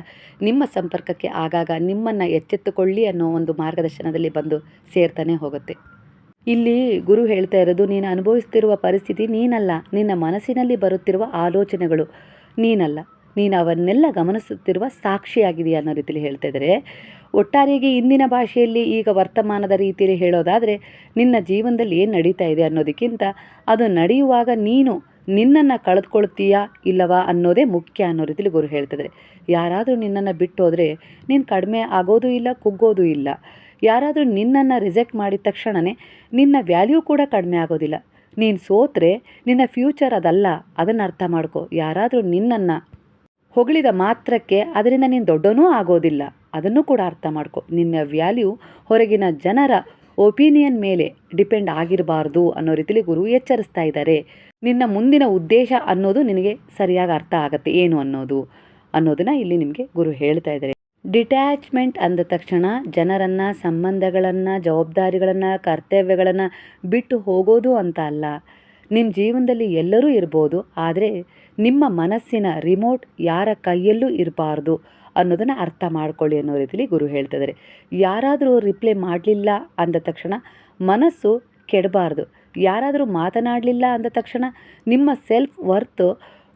ನಿಮ್ಮ ಸಂಪರ್ಕಕ್ಕೆ ಆಗಾಗ ನಿಮ್ಮನ್ನು ಎಚ್ಚೆತ್ತುಕೊಳ್ಳಿ ಅನ್ನೋ ಒಂದು ಮಾರ್ಗದರ್ಶನದಲ್ಲಿ ಬಂದು ಸೇರ್ತಾನೆ ಹೋಗುತ್ತೆ. ಇಲ್ಲಿ ಗುರು ಹೇಳ್ತಾ ಇರೋದು, ನೀನು ಅನುಭವಿಸ್ತಿರುವ ಪರಿಸ್ಥಿತಿ ನೀನಲ್ಲ, ನಿನ್ನ ಮನಸ್ಸಿನಲ್ಲಿ ಬರುತ್ತಿರುವ ಆಲೋಚನೆಗಳು ನೀನಲ್ಲ, ನೀನು ಅವನ್ನೆಲ್ಲ ಗಮನಿಸುತ್ತಿರುವ ಸಾಕ್ಷಿಯಾಗಿದೆಯಾ ಅನ್ನೋ ರೀತಿಯಲ್ಲಿ ಹೇಳ್ತಾ ಇದ್ದಾರೆ. ಒಟ್ಟಾರೆಯಾಗಿ ಇಂದಿನ ಭಾಷೆಯಲ್ಲಿ ಈಗ ವರ್ತಮಾನದ ರೀತಿಯಲ್ಲಿ ಹೇಳೋದಾದರೆ, ನಿನ್ನ ಜೀವನದಲ್ಲಿ ಏನು ನಡೀತಾ ಇದೆ ಅನ್ನೋದಕ್ಕಿಂತ ಅದು ನಡೆಯುವಾಗ ನೀನು ನಿನ್ನನ್ನು ಕಳೆದುಕೊಳ್ತೀಯಾ ಇಲ್ಲವಾ ಅನ್ನೋದೇ ಮುಖ್ಯ ಅನ್ನೋ ರೀತಿಯಲ್ಲಿ ಗುರು ಹೇಳ್ತಿದ್ದಾರೆ. ಯಾರಾದರೂ ನಿನ್ನನ್ನು ಬಿಟ್ಟು ಹೋದರೆ ನೀನು ಕಡಿಮೆ ಆಗೋದು ಇಲ್ಲ, ಕುಗ್ಗೋದು ಇಲ್ಲ. ಯಾರಾದರೂ ನಿನ್ನನ್ನು ರಿಜೆಕ್ಟ್ ಮಾಡಿದ ತಕ್ಷಣವೇ ನಿನ್ನ ವ್ಯಾಲ್ಯೂ ಕೂಡ ಕಡಿಮೆ ಆಗೋದಿಲ್ಲ. ನೀನು ಸೋತ್ರೆ ನಿನ್ನ ಫ್ಯೂಚರ್ ಅದಲ್ಲ, ಅದನ್ನು ಅರ್ಥ ಮಾಡ್ಕೊ. ಯಾರಾದರೂ ನಿನ್ನನ್ನು ಹೊಗಳಿದ ಮಾತ್ರಕ್ಕೆ ಅದರಿಂದ ನೀನು ದೊಡ್ಡನೂ ಆಗೋದಿಲ್ಲ, ಅದನ್ನು ಕೂಡ ಅರ್ಥ ಮಾಡ್ಕೊ. ನಿನ್ನ ವ್ಯಾಲ್ಯೂ ಹೊರಗಿನ ಜನರ ಒಪಿನಿಯನ್ ಮೇಲೆ ಡಿಪೆಂಡ್ ಆಗಿರಬಾರ್ದು ಅನ್ನೋ ರೀತಿಲಿ ಗುರು ಎಚ್ಚರಿಸ್ತಾ ಇದ್ದಾರೆ. ನಿನ್ನ ಮುಂದಿನ ಉದ್ದೇಶ ಅನ್ನೋದು ನಿನಗೆ ಸರಿಯಾಗಿ ಅರ್ಥ ಆಗುತ್ತೆ, ಏನು ಅನ್ನೋದನ್ನು ಇಲ್ಲಿ ನಿಮಗೆ ಗುರು ಹೇಳ್ತಾ ಇದ್ದಾರೆ. ಡಿಟ್ಯಾಚ್ಮೆಂಟ್ ಅಂದ ತಕ್ಷಣ ಜನರನ್ನು, ಸಂಬಂಧಗಳನ್ನು, ಜವಾಬ್ದಾರಿಗಳನ್ನು, ಕರ್ತವ್ಯಗಳನ್ನು ಬಿಟ್ಟು ಹೋಗೋದು ಅಂತ ಅಲ್ಲ. ನಿಮ್ಮ ಜೀವನದಲ್ಲಿ ಎಲ್ಲರೂ ಇರ್ಬೋದು, ಆದರೆ ನಿಮ್ಮ ಮನಸ್ಸಿನ ರಿಮೋಟ್ ಯಾರ ಕೈಯಲ್ಲೂ ಇರಬಾರ್ದು ಅನ್ನೋದನ್ನು ಅರ್ಥ ಮಾಡ್ಕೊಳ್ಳಿ ಅನ್ನೋ ರೀತಿಲಿ ಗುರು ಹೇಳ್ತಿದ್ದಾರೆ. ಯಾರಾದರೂ ರಿಪ್ಲೈ ಮಾಡಲಿಲ್ಲ ಅಂದ ತಕ್ಷಣ ಮನಸ್ಸು ಕೆಡಬಾರ್ದು. ಯಾರಾದರೂ ಮಾತನಾಡಲಿಲ್ಲ ಅಂದ ತಕ್ಷಣ ನಿಮ್ಮ ಸೆಲ್ಫ್ ವರ್ತ್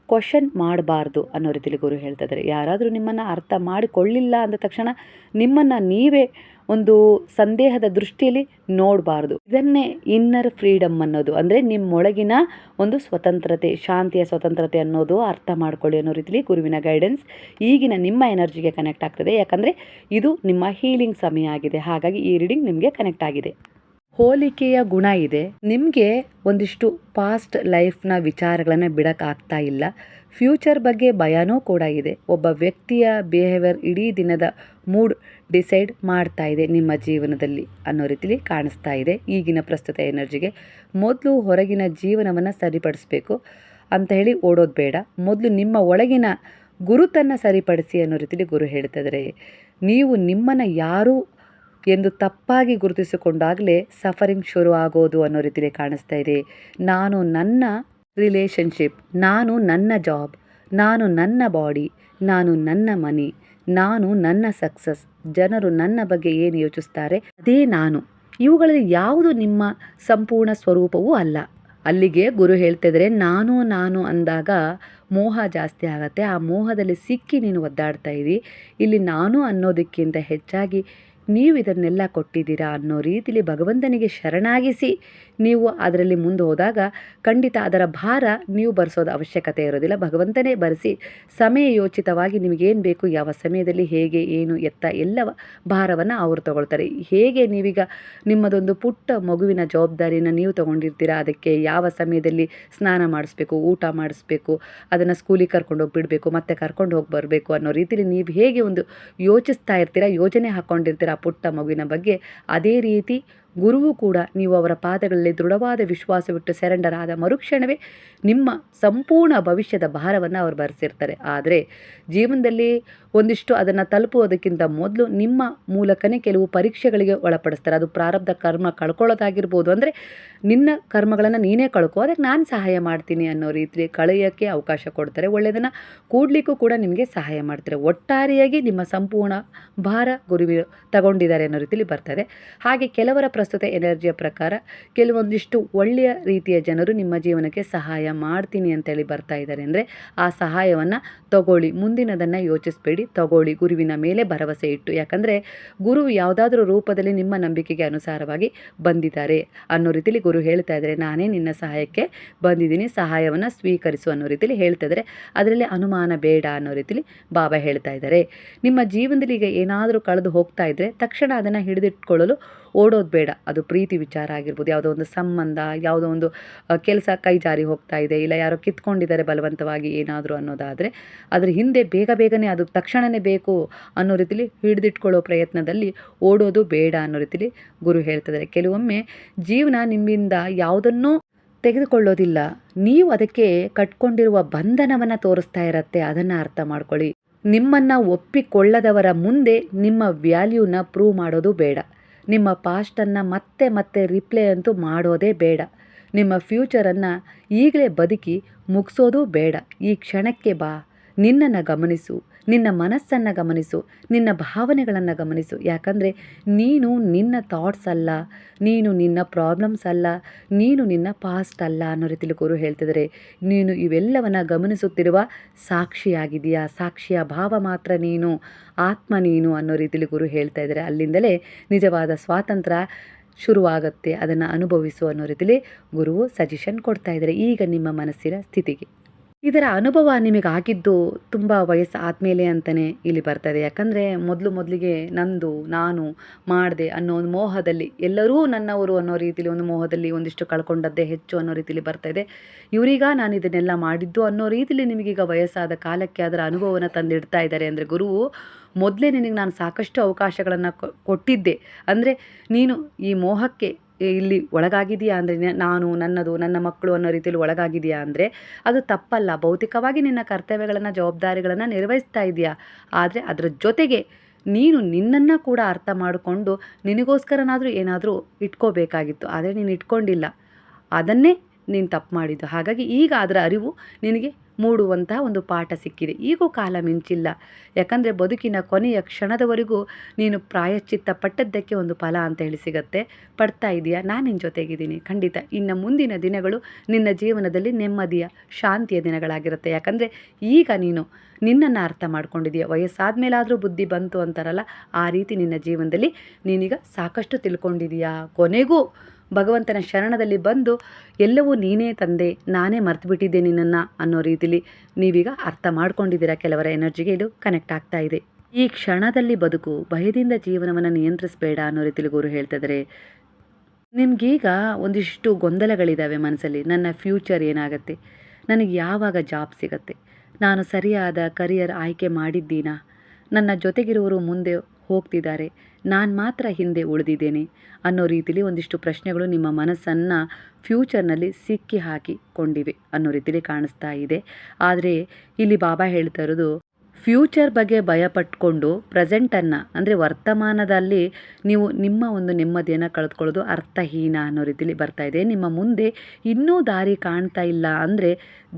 ಕ್ವಶನ್ ಮಾಡಬಾರ್ದು ಅನ್ನೋ ರೀತಿಲಿ ಗುರು ಹೇಳ್ತಾ ಇದ್ದಾರೆ. ಯಾರಾದರೂ ನಿಮ್ಮನ್ನು ಅರ್ಥ ಮಾಡಿಕೊಳ್ಳಿಲ್ಲ ಅಂದ ತಕ್ಷಣ ನಿಮ್ಮನ್ನು ನೀವೇ ಒಂದು ಸಂದೇಹದ ದೃಷ್ಟಿಯಲ್ಲಿ ನೋಡಬಾರ್ದು. ಇದನ್ನೇ ಇನ್ನರ್ ಫ್ರೀಡಮ್ ಅನ್ನೋದು, ಅಂದರೆ ನಿಮ್ಮೊಳಗಿನ ಒಂದು ಸ್ವತಂತ್ರತೆ, ಶಾಂತಿಯ ಸ್ವತಂತ್ರತೆ ಅನ್ನೋದು ಅರ್ಥ ಮಾಡ್ಕೊಳ್ಳಿ ಅನ್ನೋ ರೀತಿಲಿ ಗುರುವಿನ ಗೈಡೆನ್ಸ್ ಈಗಿನ ನಿಮ್ಮ ಎನರ್ಜಿಗೆ ಕನೆಕ್ಟ್ ಆಗ್ತದೆ. ಯಾಕಂದರೆ ಇದು ನಿಮ್ಮ ಹೀಲಿಂಗ್ ಸಮಯ ಆಗಿದೆ, ಹಾಗಾಗಿ ಈ ರೀಡಿಂಗ್ ನಿಮಗೆ ಕನೆಕ್ಟ್ ಆಗಿದೆ. ಹೋಲಿಕೆಯ ಗುಣ ಇದೆ ನಿಮಗೆ. ಒಂದಿಷ್ಟು ಪಾಸ್ಟ್ ಲೈಫ್ನ ವಿಚಾರಗಳನ್ನು ಬಿಡೋಕ್ಕಾಗ್ತಾ ಇಲ್ಲ. ಫ್ಯೂಚರ್ ಬಗ್ಗೆ ಭಯನೂ ಕೂಡ ಇದೆ. ಒಬ್ಬ ವ್ಯಕ್ತಿಯ ಬಿಹೇವಿಯರ್ ಇಡೀ ದಿನದ ಮೂಡ್ ಡಿಸೈಡ್ ಮಾಡ್ತಾ ಇದೆ ನಿಮ್ಮ ಜೀವನದಲ್ಲಿ ಅನ್ನೋ ರೀತಿಲಿ ಕಾಣಿಸ್ತಾ ಇದೆ ಈಗಿನ ಪ್ರಸ್ತುತ ಎನರ್ಜಿಗೆ. ಮೊದಲು ಹೊರಗಿನ ಜೀವನವನ್ನು ಸರಿಪಡಿಸ್ಬೇಕು ಅಂತ ಹೇಳಿ ಓಡೋದು ಬೇಡ. ಮೊದಲು ನಿಮ್ಮ ಒಳಗಿನ ಗುರುತನ್ನು ಸರಿಪಡಿಸಿ ಅನ್ನೋ ರೀತಿಲಿ ಗುರು ಹೇಳ್ತಿದ್ದಾರೆ. ನೀವು ನಿಮ್ಮನ್ನು ಯಾರು ಎಂದು ತಪ್ಪಾಗಿ ಗುರುತಿಸಿಕೊಂಡಾಗಲೇ ಸಫರಿಂಗ್ ಶುರು ಆಗೋದು ಅನ್ನೋ ರೀತಿಯಲ್ಲಿ ಕಾಣಿಸ್ತಾ ಇದೆ. ನಾನು ನನ್ನ ರಿಲೇಷನ್ಶಿಪ್, ನಾನು ನನ್ನ ಜಾಬ್, ನಾನು ನನ್ನ ಬಾಡಿ, ನಾನು ನನ್ನ ಮನಿ, ನಾನು ನನ್ನ ಸಕ್ಸಸ್, ಜನರು ನನ್ನ ಬಗ್ಗೆ ಏನು ಯೋಚಿಸ್ತಾರೆ ಅದೇ ನಾನು, ಇವುಗಳಲ್ಲಿ ಯಾವುದು ನಿಮ್ಮ ಸಂಪೂರ್ಣ ಸ್ವರೂಪವೂ ಅಲ್ಲ. ಅಲ್ಲಿಗೆ ಗುರು ಹೇಳ್ತಿದ್ರೆ, ನಾನು ಅಂದಾಗ ಮೋಹ ಜಾಸ್ತಿ ಆಗತ್ತೆ. ಆ ಮೋಹದಲ್ಲಿ ಸಿಕ್ಕಿ ನೀನು ಒದ್ದಾಡ್ತಾ ಇದ್ದೀ. ಇಲ್ಲಿ ನಾನು ಅನ್ನೋದಕ್ಕಿಂತ ಹೆಚ್ಚಾಗಿ ನೀವು ಇದನ್ನೆಲ್ಲ ಕೊಟ್ಟಿದ್ದೀರಾ ಅನ್ನೋ ರೀತಿಲಿ ಭಗವಂತನಿಗೆ ಶರಣಾಗಿಸಿ ನೀವು ಅದರಲ್ಲಿ ಮುಂದೆ ಹೋದಾಗ ಖಂಡಿತ ಅದರ ಭಾರ ನೀವು ಭರಿಸೋದು ಅವಶ್ಯಕತೆ ಇರೋದಿಲ್ಲ. ಭಗವಂತನೇ ಭರಿಸಿ ಸಮಯೋಚಿತವಾಗಿ ನಿಮಗೇನು ಬೇಕು, ಯಾವ ಸಮಯದಲ್ಲಿ ಹೇಗೆ ಏನು ಎತ್ತ ಎಲ್ಲವ ಭಾರವನ್ನು ಅವರು ತಗೊಳ್ತಾರೆ. ಹೇಗೆ ನೀವೀಗ ನಿಮ್ಮದೊಂದು ಪುಟ್ಟ ಮಗುವಿನ ಜವಾಬ್ದಾರಿನ ನೀವು ತೊಗೊಂಡಿರ್ತೀರ, ಅದಕ್ಕೆ ಯಾವ ಸಮಯದಲ್ಲಿ ಸ್ನಾನ ಮಾಡಿಸ್ಬೇಕು, ಊಟ ಮಾಡಿಸ್ಬೇಕು, ಅದನ್ನು ಸ್ಕೂಲಿಗೆ ಕರ್ಕೊಂಡೋಗಿ ಬಿಡಬೇಕು, ಮತ್ತೆ ಕರ್ಕೊಂಡು ಹೋಗಿ ಬರಬೇಕು ಅನ್ನೋ ರೀತಿಯಲ್ಲಿ ನೀವು ಹೇಗೆ ಒಂದು ಯೋಚಿಸ್ತಾ ಇರ್ತೀರ, ಯೋಜನೆ ಹಾಕ್ಕೊಂಡಿರ್ತೀರ ಆ ಪುಟ್ಟ ಮಗುವಿನ ಬಗ್ಗೆ, ಅದೇ ರೀತಿ ಗುರುವು ಕೂಡ ನೀವು ಅವರ ಪಾದಗಳಲ್ಲಿ ದೃಢವಾದ ವಿಶ್ವಾಸವಿಟ್ಟು ಸೆರೆಂಡರ್ ಆದ ಮರುಕ್ಷಣವೇ ನಿಮ್ಮ ಸಂಪೂರ್ಣ ಭವಿಷ್ಯದ ಭಾರವನ್ನು ಅವರು ಭರಿಸಿರ್ತಾರೆ. ಆದರೆ ಜೀವನದಲ್ಲಿ ಒಂದಿಷ್ಟು ಅದನ್ನು ತಲುಪುವುದಕ್ಕಿಂತ ಮೊದಲು ನಿಮ್ಮ ಮೂಲಕನೇ ಕೆಲವು ಪರೀಕ್ಷೆಗಳಿಗೆ ಒಳಪಡಿಸ್ತಾರೆ. ಅದು ಪ್ರಾರಬ್ಧ ಕರ್ಮ ಕಳ್ಕೊಳ್ಳೋದಾಗಿರ್ಬೋದು, ಅಂದರೆ ನಿನ್ನ ಕರ್ಮಗಳನ್ನು ನೀನೇ ಕಳ್ಕೊ, ಅದಕ್ಕೆ ನಾನು ಸಹಾಯ ಮಾಡ್ತೀನಿ ಅನ್ನೋ ರೀತಿ ಕಳೆಯೋಕ್ಕೆ ಅವಕಾಶ ಕೊಡ್ತಾರೆ. ಒಳ್ಳೆಯದನ್ನು ಕೂಡಲಿಕ್ಕೂ ಕೂಡ ನಿಮಗೆ ಸಹಾಯ ಮಾಡ್ತಾರೆ. ಒಟ್ಟಾರೆಯಾಗಿ ನಿಮ್ಮ ಸಂಪೂರ್ಣ ಭಾರ ಗುರುವಿ ತಗೊಂಡಿದ್ದಾರೆ ಅನ್ನೋ ರೀತಿಯಲ್ಲಿ ಬರ್ತದೆ. ಹಾಗೆ ಕೆಲವರ ಪ್ರಸ್ತುತ ಎನರ್ಜಿಯ ಪ್ರಕಾರ ಕೆಲವೊಂದಿಷ್ಟು ಒಳ್ಳೆಯ ರೀತಿಯ ಜನರು ನಿಮ್ಮ ಜೀವನಕ್ಕೆ ಸಹಾಯ ಮಾಡ್ತೀನಿ ಅಂತೇಳಿ ಬರ್ತಾ ಇದ್ದಾರೆ. ಅಂದರೆ ಆ ಸಹಾಯವನ್ನು ತಗೊಳ್ಳಿ, ಮುಂದಿನದನ್ನು ಯೋಚಿಸಬೇಡಿ, ತಗೊಳ್ಳಿ, ಗುರುವಿನ ಮೇಲೆ ಭರವಸೆ ಇಟ್ಟು. ಯಾಕಂದರೆ ಗುರು ಯಾವುದಾದ್ರೂ ರೂಪದಲ್ಲಿ ನಿಮ್ಮ ನಂಬಿಕೆಗೆ ಅನುಸಾರವಾಗಿ ಬಂದಿದ್ದಾರೆ ಅನ್ನೋ ರೀತಿಯಲ್ಲಿ ಗುರು ಹೇಳ್ತಾ ಇದ್ದಾರೆ. ನಾನೇ ನಿನ್ನ ಸಹಾಯಕ್ಕೆ ಬಂದಿದ್ದೀನಿ, ಸಹಾಯವನ್ನು ಸ್ವೀಕರಿಸು ಅನ್ನೋ ರೀತಿಯಲ್ಲಿ ಹೇಳ್ತಾ ಇದ್ದಾರೆ. ಅದರಲ್ಲಿ ಅನುಮಾನ ಬೇಡ ಅನ್ನೋ ರೀತಿಯಲ್ಲಿ ಬಾಬಾ ಹೇಳ್ತಾ ಇದ್ದಾರೆ. ನಿಮ್ಮ ಜೀವನದಲ್ಲಿ ಈಗ ಏನಾದರೂ ಕಳೆದು ಹೋಗ್ತಾ ಇದ್ದರೆ ತಕ್ಷಣ ಅದನ್ನು ಹಿಡಿದಿಟ್ಕೊಳ್ಳಲು ಓಡೋದು ಬೇಡ. ಅದು ಪ್ರೀತಿ ವಿಚಾರ ಆಗಿರ್ಬೋದು, ಯಾವುದೋ ಒಂದು ಸಂಬಂಧ, ಯಾವುದೋ ಒಂದು ಕೆಲಸ ಕೈ ಜಾರಿ ಹೋಗ್ತಾ ಇದೆ, ಇಲ್ಲ ಯಾರೋ ಕಿತ್ಕೊಂಡಿದ್ದಾರೆ ಬಲವಂತವಾಗಿ ಏನಾದರೂ ಅನ್ನೋದಾದರೆ ಅದ್ರ ಹಿಂದೆ ಬೇಗನೆ ಅದು ತಕ್ಷಣವೇ ಬೇಕು ಅನ್ನೋ ರೀತಿಲಿ ಹಿಡಿದಿಟ್ಕೊಳ್ಳೋ ಪ್ರಯತ್ನದಲ್ಲಿ ಓಡೋದು ಬೇಡ ಅನ್ನೋ ರೀತಿಲಿ ಗುರು ಹೇಳ್ತಿದ್ದಾರೆ. ಕೆಲವೊಮ್ಮೆ ಜೀವನ ನಿಮ್ಮಿಂದ ಯಾವುದನ್ನೂ ತೆಗೆದುಕೊಳ್ಳೋದಿಲ್ಲ, ನೀವು ಅದಕ್ಕೆ ಕಟ್ಕೊಂಡಿರುವ ಬಂಧನವನ್ನು ತೋರಿಸ್ತಾ ಇರತ್ತೆ. ಅದನ್ನು ಅರ್ಥ ಮಾಡ್ಕೊಳ್ಳಿ. ನಿಮ್ಮನ್ನು ಒಪ್ಪಿಕೊಳ್ಳದವರ ಮುಂದೆ ನಿಮ್ಮ ವ್ಯಾಲ್ಯೂನ ಪ್ರೂವ್ ಮಾಡೋದು ಬೇಡ. ನಿಮ್ಮ ಪಾಸ್ಟನ್ನು ಮತ್ತೆ ರಿಪ್ಲೇ ಅಂತೂ ಮಾಡೋದೇ ಬೇಡ. ನಿಮ್ಮ ಫ್ಯೂಚರನ್ನು ಈಗಲೇ ಬದುಕಿ ಮುಗಿಸೋದು ಬೇಡ. ಈ ಕ್ಷಣಕ್ಕೆ ಬಾ, ನಿನ್ನನ್ನು ಗಮನಿಸು, ನಿನ್ನ ಮನಸ್ಸನ್ನು ಗಮನಿಸು, ನಿನ್ನ ಭಾವನೆಗಳನ್ನು ಗಮನಿಸು. ಯಾಕಂದರೆ ನೀನು ನಿನ್ನ ಥಾಟ್ಸ್ ಅಲ್ಲ, ನೀನು ನಿನ್ನ ಪ್ರಾಬ್ಲಮ್ಸ್ ಅಲ್ಲ, ನೀನು ನಿನ್ನ ಪಾಸ್ಟ್ ಅಲ್ಲ ಅನ್ನೋ ರೀತಿಲಿ ಗುರು ಹೇಳ್ತಿದ್ದಾರೆ. ನೀನು ಇವೆಲ್ಲವನ್ನು ಗಮನಿಸುತ್ತಿರುವ ಸಾಕ್ಷಿಯಾಗಿದೆಯಾ, ಸಾಕ್ಷಿಯ ಭಾವ ಮಾತ್ರ ನೀನು, ಆತ್ಮ ನೀನು ಅನ್ನೋ ರೀತಿಲಿ ಗುರು ಹೇಳ್ತಾ ಇದ್ದಾರೆ. ಅಲ್ಲಿಂದಲೇ ನಿಜವಾದ ಸ್ವಾತಂತ್ರ್ಯ ಶುರುವಾಗುತ್ತೆ, ಅದನ್ನು ಅನುಭವಿಸು ಅನ್ನೋ ರೀತಿಲಿ ಗುರುವು ಸಜೆಷನ್ ಕೊಡ್ತಾ ಇದ್ದಾರೆ ಈಗ ನಿಮ್ಮ ಮನಸ್ಸಿನ ಸ್ಥಿತಿಗೆ. ಇದರ ಅನುಭವ ನಿಮಗಾಗಿದ್ದು ತುಂಬ ವಯಸ್ಸು ಆದಮೇಲೆ ಅಂತಲೇ ಇಲ್ಲಿ ಬರ್ತದೆ. ಯಾಕಂದರೆ ಮೊದಲಿಗೆ ನಾನು ಮಾಡಿದೆ ಅನ್ನೋ ಒಂದು ಮೋಹದಲ್ಲಿ, ಎಲ್ಲರೂ ನನ್ನವರು ಅನ್ನೋ ರೀತಿಲಿ ಒಂದು ಮೋಹದಲ್ಲಿ ಒಂದಿಷ್ಟು ಕಳ್ಕೊಂಡದ್ದೇ ಹೆಚ್ಚು ಅನ್ನೋ ರೀತಿಲಿ ಬರ್ತಾಯಿದೆ. ಇವರೀಗ ನಾನು ಇದನ್ನೆಲ್ಲ ಮಾಡಿದ್ದು ಅನ್ನೋ ರೀತಿಲಿ ನಿಮಗೀಗ ವಯಸ್ಸಾದ ಕಾಲಕ್ಕೆ ಅದರ ಅನುಭವನ ತಂದಿಡ್ತಾ ಇದ್ದಾರೆ. ಅಂದರೆ ಗುರುವು ಮೊದಲೇ ನಿನಗೆ ನಾನು ಸಾಕಷ್ಟು ಅವಕಾಶಗಳನ್ನು ಕೊಟ್ಟಿದ್ದೆ, ಅಂದರೆ ನೀನು ಈ ಮೋಹಕ್ಕೆ ಇಲ್ಲಿ ಒಳಗಾಗಿದೆಯಾ ಅಂದರೆ, ನಾನು ನನ್ನದು ನನ್ನ ಮಕ್ಕಳು ಅನ್ನೋ ರೀತಿಯಲ್ಲಿ ಒಳಗಾಗಿದೆಯಾ ಅಂದರೆ ಅದು ತಪ್ಪಲ್ಲ. ಭೌತಿಕವಾಗಿ ನಿನ್ನ ಕರ್ತವ್ಯಗಳನ್ನು ಜವಾಬ್ದಾರಿಗಳನ್ನು ನಿರ್ವಹಿಸ್ತಾ ಇದೆಯಾ, ಆದರೆ ಅದರ ಜೊತೆಗೆ ನೀನು ನಿನ್ನನ್ನು ಕೂಡ ಅರ್ಥ ಮಾಡಿಕೊಂಡು ನಿನಗೋಸ್ಕರನಾದರೂ ಏನಾದರೂ ಇಟ್ಕೋಬೇಕಾಗಿತ್ತು, ಆದರೆ ನೀನು ಇಟ್ಕೊಂಡಿಲ್ಲ. ಅದನ್ನೇ ನೀನು ತಪ್ಪು ಮಾಡಿದ್ದು. ಹಾಗಾಗಿ ಈಗ ಅದರ ಅರಿವು ನಿನಗೆ ಮೂಡುವಂಥ ಒಂದು ಪಾಠ ಸಿಕ್ಕಿದೆ. ಈಗೂ ಕಾಲ ಮಿಂಚಿಲ್ಲ. ಯಾಕಂದರೆ ಬದುಕಿನ ಕೊನೆಯ ಕ್ಷಣದವರೆಗೂ ನೀನು ಪ್ರಾಯಶ್ಚಿತ್ತ ಪಟ್ಟದ್ದಕ್ಕೆ ಒಂದು ಫಲ ಅಂತ ಹೇಳಿ ಸಿಗತ್ತೆ. ಪಡ್ತಾ ಇದೆಯಾ? ನಾನು ನಿನ್ನ ಜೊತೆಗಿದ್ದೀನಿ. ಖಂಡಿತ ಇನ್ನು ಮುಂದಿನ ದಿನಗಳು ನಿನ್ನ ಜೀವನದಲ್ಲಿ ನೆಮ್ಮದಿಯ ಶಾಂತಿಯ ದಿನಗಳಾಗಿರುತ್ತೆ. ಯಾಕಂದರೆ ಈಗ ನೀನು ನಿನ್ನನ್ನು ಅರ್ಥ ಮಾಡ್ಕೊಂಡಿದೀಯ. ವಯಸ್ಸಾದ ಮೇಲಾದರೂ ಬುದ್ಧಿ ಬಂತು ಅಂತಾರಲ್ಲ, ಆ ರೀತಿ ನಿನ್ನ ಜೀವನದಲ್ಲಿ ನೀನೀಗ ಸಾಕಷ್ಟು ತಿಳ್ಕೊಂಡಿದೀಯಾ. ಕೊನೆಗೂ ಭಗವಂತನ ಶರಣದಲ್ಲಿ ಬಂದು ಎಲ್ಲವೂ ನೀನೇ ತಂದೆ, ನಾನೇ ಮರ್ತು ಬಿಟ್ಟಿದ್ದೆ ನಿನ್ನನ್ನು ಅನ್ನೋ ರೀತಿಲಿ ನೀವೀಗ ಅರ್ಥ ಮಾಡ್ಕೊಂಡಿದ್ದೀರಾ. ಕೆಲವರ ಎನರ್ಜಿಗೆ ಇದು ಕನೆಕ್ಟ್ ಆಗ್ತಾ ಇದೆ. ಈ ಕ್ಷಣದಲ್ಲಿ ಬದುಕು, ಭಯದಿಂದ ಜೀವನವನ್ನು ನಿಯಂತ್ರಿಸಬೇಡ ಅನ್ನೋ ರೀತಿಲಿ ಗುರು ಹೇಳ್ತಿದ್ದಾರೆ. ನಿಮಗೀಗ ಒಂದಿಷ್ಟು ಗೊಂದಲಗಳಿದ್ದಾವೆ ಮನಸ್ಸಲ್ಲಿ. ನನ್ನ ಫ್ಯೂಚರ್ ಏನಾಗುತ್ತೆ, ನನಗೆ ಯಾವಾಗ ಜಾಬ್ ಸಿಗತ್ತೆ, ನಾನು ಸರಿಯಾದ ಕರಿಯರ್ ಆಯ್ಕೆ ಮಾಡಿದ್ದೀನಾ, ನನ್ನ ಜೊತೆಗಿರುವವರು ಮುಂದೆ ಹೋಗ್ತಿದ್ದಾರೆ, ನಾನು ಮಾತ್ರ ಹಿಂದೆ ಉಳಿದಿದ್ದೇನೆ ಅನ್ನೋ ರೀತಿಲಿ ಒಂದಿಷ್ಟು ಪ್ರಶ್ನೆಗಳು ನಿಮ್ಮ ಮನಸ್ಸನ್ನು ಫ್ಯೂಚರ್ನಲ್ಲಿ ಸಿಕ್ಕಿ ಹಾಕಿಕೊಂಡಿವೆ ಅನ್ನೋ ರೀತಿಲಿ ಕಾಣಿಸ್ತಾ ಇದೆ. ಆದರೆ ಇಲ್ಲಿ ಬಾಬಾ ಹೇಳ್ತಾ ಇರೋದು, ಫ್ಯೂಚರ್ ಬಗ್ಗೆ ಭಯಪಟ್ಕೊಂಡು ಪ್ರೆಸೆಂಟನ್ನು ಅಂದರೆ ವರ್ತಮಾನದಲ್ಲಿ ನೀವು ನಿಮ್ಮ ಒಂದು ನೆಮ್ಮದಿಯನ್ನು ಕಳೆದುಕೊಳ್ಳೋದು ಅರ್ಥಹೀನ ಅನ್ನೋ ರೀತಿಲಿ ಬರ್ತಾ ಇದೆ. ನಿಮ್ಮ ಮುಂದೆ ಇನ್ನೂ ದಾರಿ ಕಾಣ್ತಾ ಇಲ್ಲ ಅಂದರೆ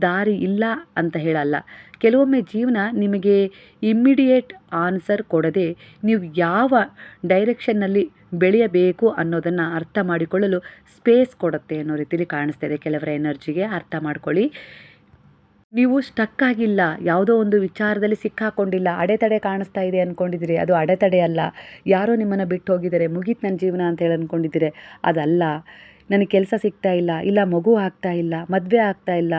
ದಾರಿ ಇಲ್ಲ ಅಂತ ಹೇಳಲ್ಲ. ಕೆಲವೊಮ್ಮೆ ಜೀವನ ನಿಮಗೆ ಇಮ್ಮಿಡಿಯೇಟ್ ಆನ್ಸರ್ ಕೊಡದೆ ನೀವು ಯಾವ ಡೈರೆಕ್ಷನ್ನಲ್ಲಿ ಬೆಳೆಯಬೇಕು ಅನ್ನೋದನ್ನು ಅರ್ಥ ಮಾಡಿಕೊಳ್ಳಲು ಸ್ಪೇಸ್ ಕೊಡುತ್ತೆ ಅನ್ನೋ ರೀತಿಲಿ ಕಾಣಿಸ್ತಾ ಇದೆ. ಕೆಲವರ ಎನರ್ಜಿಗೆ ಅರ್ಥ ಮಾಡ್ಕೊಳ್ಳಿ. ನೀವು ಸ್ಟಕ್ ಆಗಿಲ್ಲ, ಯಾವುದೋ ಒಂದು ವಿಚಾರದಲ್ಲಿ ಸಿಕ್ಕಾಕೊಂಡಿಲ್ಲ, ಅಡೆತಡೆ ಕಾಣಿಸ್ತಾ ಇದೆ ಅಂದ್ಕೊಂಡಿದ್ದೀರಿ, ಅದು ಅಡೆತಡೆ ಅಲ್ಲ. ಯಾರೋ ನಿಮ್ಮನ್ನು ಬಿಟ್ಟು ಹೋಗಿದ್ದಾರೆ, ಮುಗೀತು ನನ್ನ ಜೀವನ ಅಂತ ಹೇಳಿ ಅಂದ್ಕೊಂಡಿದ್ದೀರಿ, ಅದಲ್ಲ. ನನಗೆ ಕೆಲಸ ಸಿಗ್ತಾ ಇಲ್ಲ, ಇಲ್ಲ ಮಗು ಆಗ್ತಾ ಇಲ್ಲ, ಮದುವೆ ಆಗ್ತಾ ಇಲ್ಲ,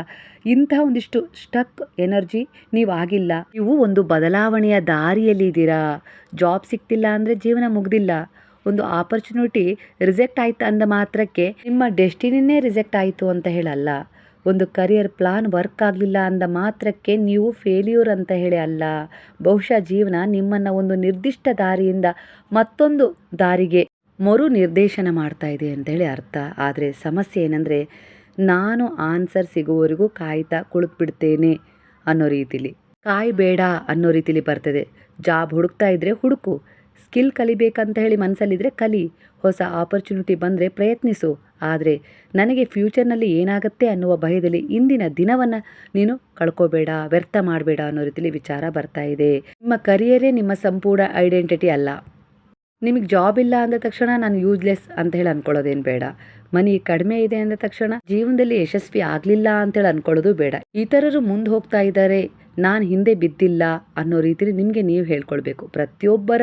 ಇಂಥ ಒಂದಿಷ್ಟು ಸ್ಟಕ್ ಎನರ್ಜಿ ನೀವು ಆಗಿಲ್ಲ. ನೀವು ಒಂದು ಬದಲಾವಣೆಯ ದಾರಿಯಲ್ಲಿ ಇದ್ದೀರಾ. ಜಾಬ್ ಸಿಗ್ತಿಲ್ಲ ಅಂದರೆ ಜೀವನ ಮುಗ್ದಿಲ್ಲ. ಒಂದು ಆಪರ್ಚುನಿಟಿ ರಿಜೆಕ್ಟ್ ಆಯ್ತು ಅಂದ ಮಾತ್ರಕ್ಕೆ ನಿಮ್ಮ ಡೆಸ್ಟಿನಿನೇ ರಿಜೆಕ್ಟ್ ಆಯಿತು ಅಂತ ಹೇಳಲ್ಲ. ಒಂದು ಕರಿಯರ್ ಪ್ಲಾನ್ ವರ್ಕ್ ಆಗಲಿಲ್ಲ ಅಂದ ಮಾತ್ರಕ್ಕೆ ನೀವು ಫೇಲ್ಯೂರ್ ಅಂತ ಹೇಳಿ ಅಲ್ಲ. ಬಹುಶಃ ಜೀವನ ನಿಮ್ಮನ್ನು ಒಂದು ನಿರ್ದಿಷ್ಟ ದಾರಿಯಿಂದ ಮತ್ತೊಂದು ದಾರಿಗೆ ಮರು ನಿರ್ದೇಶನ ಮಾಡ್ತಾ ಇದೆ ಅಂತೇಳಿ ಅರ್ಥ. ಆದರೆ ಸಮಸ್ಯೆ ಏನಂದರೆ, ನಾನು ಆನ್ಸರ್ ಸಿಗುವವರೆಗೂ ಕಾಯ್ತಾ ಕುಳಿತುಬಿಡ್ತೇನೆ ಅನ್ನೋ ರೀತಿಲಿ, ಕಾಯಬೇಡ ಅನ್ನೋ ರೀತಿಲಿ ಬರ್ತದೆ. ಜಾಬ್ ಹುಡುಕ್ತಾ ಇದ್ದರೆ ಹುಡುಕು, ಸ್ಕಿಲ್ ಕಲಿಬೇಕಂತ ಹೇಳಿ ಮನಸ್ಸಲ್ಲಿದ್ದರೆ ಕಲಿ, ಹೊಸ ಆಪರ್ಚುನಿಟಿ ಬಂದರೆ ಪ್ರಯತ್ನಿಸು. ಆದರೆ ನನಗೆ ಫ್ಯೂಚರ್ನಲ್ಲಿ ಏನಾಗುತ್ತೆ ಅನ್ನುವ ಭಯದಲ್ಲಿ ಇಂದಿನ ದಿನವನ್ನು ನೀನು ಕಳ್ಕೋಬೇಡ, ವ್ಯರ್ಥ ಮಾಡಬೇಡ ಅನ್ನೋ ರೀತಿಲಿ ವಿಚಾರ ಬರ್ತಾ ಇದೆ. ನಿಮ್ಮ ಕರಿಯರೇ ನಿಮ್ಮ ಸಂಪೂರ್ಣ ಐಡೆಂಟಿಟಿ ಅಲ್ಲ. ನಿಮಗೆ ಜಾಬ್ ಇಲ್ಲ ಅಂದ ತಕ್ಷಣ ನಾನು ಯೂಸ್ಲೆಸ್ ಅಂತ ಹೇಳಿ ಅಂದ್ಕೊಳ್ಳೋದೇನು ಬೇಡ. ಮನಿ ಕಡಿಮೆ ಇದೆ ಅಂದ ತಕ್ಷಣ ಜೀವನದಲ್ಲಿ ಯಶಸ್ವಿ ಆಗಲಿಲ್ಲ ಅಂತೇಳಿ ಅಂದ್ಕೊಳ್ಳೋದು ಬೇಡ. ಇತರರು ಮುಂದೆ ಹೋಗ್ತಾ ಇದ್ದಾರೆ, ನಾನು ಹಿಂದೆ ಬಿದ್ದಿಲ್ಲ ಅನ್ನೋ ರೀತಿಲಿ ನಿಮಗೆ ನೀವು ಹೇಳ್ಕೊಳ್ಬೇಕು. ಪ್ರತಿಯೊಬ್ಬರ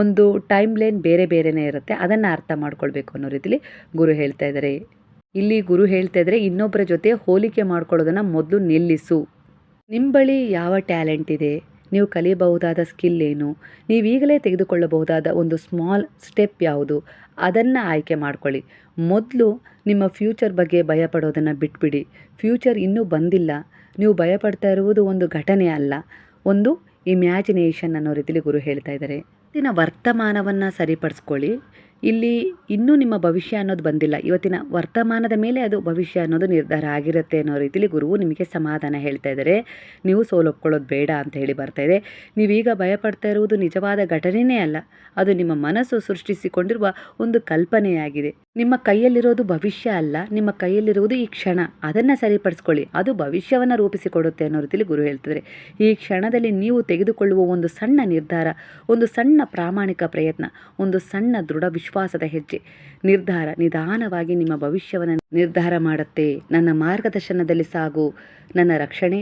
ಒಂದು ಟೈಮ್ ಲೈನ್ ಬೇರೆ ಬೇರೆನೇ ಇರುತ್ತೆ, ಅದನ್ನು ಅರ್ಥ ಮಾಡ್ಕೊಳ್ಬೇಕು ಅನ್ನೋ ರೀತಿಲಿ ಗುರು ಹೇಳ್ತಾ ಇದ್ದಾರೆ. ಇಲ್ಲಿ ಗುರು ಹೇಳ್ತಾ ಇದ್ದಾರೆ, ಇನ್ನೊಬ್ಬರ ಜೊತೆ ಹೋಲಿಕೆ ಮಾಡ್ಕೊಳ್ಳೋದನ್ನು ಮೊದಲು ನಿಲ್ಲಿಸು. ನಿಮ್ಮ ಬಳಿ ಯಾವ ಟ್ಯಾಲೆಂಟ್ ಇದೆ, ನೀವು ಕಲಿಯಬಹುದಾದ ಸ್ಕಿಲ್ ಏನು, ನೀವೀಗಲೇ ತೆಗೆದುಕೊಳ್ಳಬಹುದಾದ ಒಂದು ಸ್ಮಾಲ್ ಸ್ಟೆಪ್ ಯಾವುದು, ಅದನ್ನು ಆಯ್ಕೆ ಮಾಡ್ಕೊಳ್ಳಿ. ಮೊದಲು ನಿಮ್ಮ ಫ್ಯೂಚರ್ ಬಗ್ಗೆ ಭಯಪಡೋದನ್ನು ಬಿಟ್ಬಿಡಿ. ಫ್ಯೂಚರ್ ಇನ್ನೂ ಬಂದಿಲ್ಲ, ನೀವು ಭಯಪಡ್ತಾ ಇರುವುದು ಒಂದು ಘಟನೆ ಅಲ್ಲ, ಒಂದು ಇಮ್ಯಾಜಿನೇಷನ್ ಅನ್ನೋ ರೀತಿಲಿ ಗುರು ಹೇಳ್ತಾ ಇದ್ದಾರೆ. ಇವತ್ತಿನ ವರ್ತಮಾನವನ್ನು ಸರಿಪಡಿಸ್ಕೊಳ್ಳಿ. ಇಲ್ಲಿ ಇನ್ನೂ ನಿಮ್ಮ ಭವಿಷ್ಯ ಅನ್ನೋದು ಬಂದಿಲ್ಲ. ಇವತ್ತಿನ ವರ್ತಮಾನದ ಮೇಲೆ ಅದು ಭವಿಷ್ಯ ಅನ್ನೋದು ನಿರ್ಧಾರ ಆಗಿರುತ್ತೆ ಅನ್ನೋ ರೀತಿಲಿ ಗುರುವು ನಿಮಗೆ ಸಮಾಧಾನ ಹೇಳ್ತಾ ಇದ್ದಾರೆ. ನೀವು ಸೋಲೊಪ್ಕೊಳ್ಳೋದು ಬೇಡ ಅಂತ ಹೇಳಿ ಬರ್ತಾ ಇದೆ. ನೀವೀಗ ಭಯಪಡ್ತಾ ಇರುವುದು ನಿಜವಾದ ಘಟನೆಯೇ ಅಲ್ಲ, ಅದು ನಿಮ್ಮ ಮನಸ್ಸು ಸೃಷ್ಟಿಸಿಕೊಂಡಿರುವ ಒಂದು ಕಲ್ಪನೆಯಾಗಿದೆ. ನಿಮ್ಮ ಕೈಯಲ್ಲಿರೋದು ಭವಿಷ್ಯ ಅಲ್ಲ, ನಿಮ್ಮ ಕೈಯಲ್ಲಿರುವುದು ಈ ಕ್ಷಣ. ಅದನ್ನು ಸರಿಪಡಿಸ್ಕೊಳ್ಳಿ, ಅದು ಭವಿಷ್ಯವನ್ನು ರೂಪಿಸಿಕೊಡುತ್ತೆ ಅನ್ನೋ ರೀತಿಲಿ ಗುರು ಹೇಳ್ತಿದ್ದಾರೆ. ಈ ಕ್ಷಣದಲ್ಲಿ ನೀವು ತೆಗೆದುಕೊಳ್ಳುವ ಒಂದು ಸಣ್ಣ ನಿರ್ಧಾರ, ಒಂದು ಸಣ್ಣ ಪ್ರಾಮಾಣಿಕ ಪ್ರಯತ್ನ, ಒಂದು ಸಣ್ಣ ದೃಢ ವಿಶ್ವಾಸದ ಹೆಜ್ಜೆ, ನಿರ್ಧಾರ ನಿಧಾನವಾಗಿ ನಿಮ್ಮ ಭವಿಷ್ಯವನ್ನು ನಿರ್ಧಾರ ಮಾಡುತ್ತೆ. ನನ್ನ ಮಾರ್ಗದರ್ಶನದಲ್ಲಿ ಸಾಗು, ನನ್ನ ರಕ್ಷಣೆ,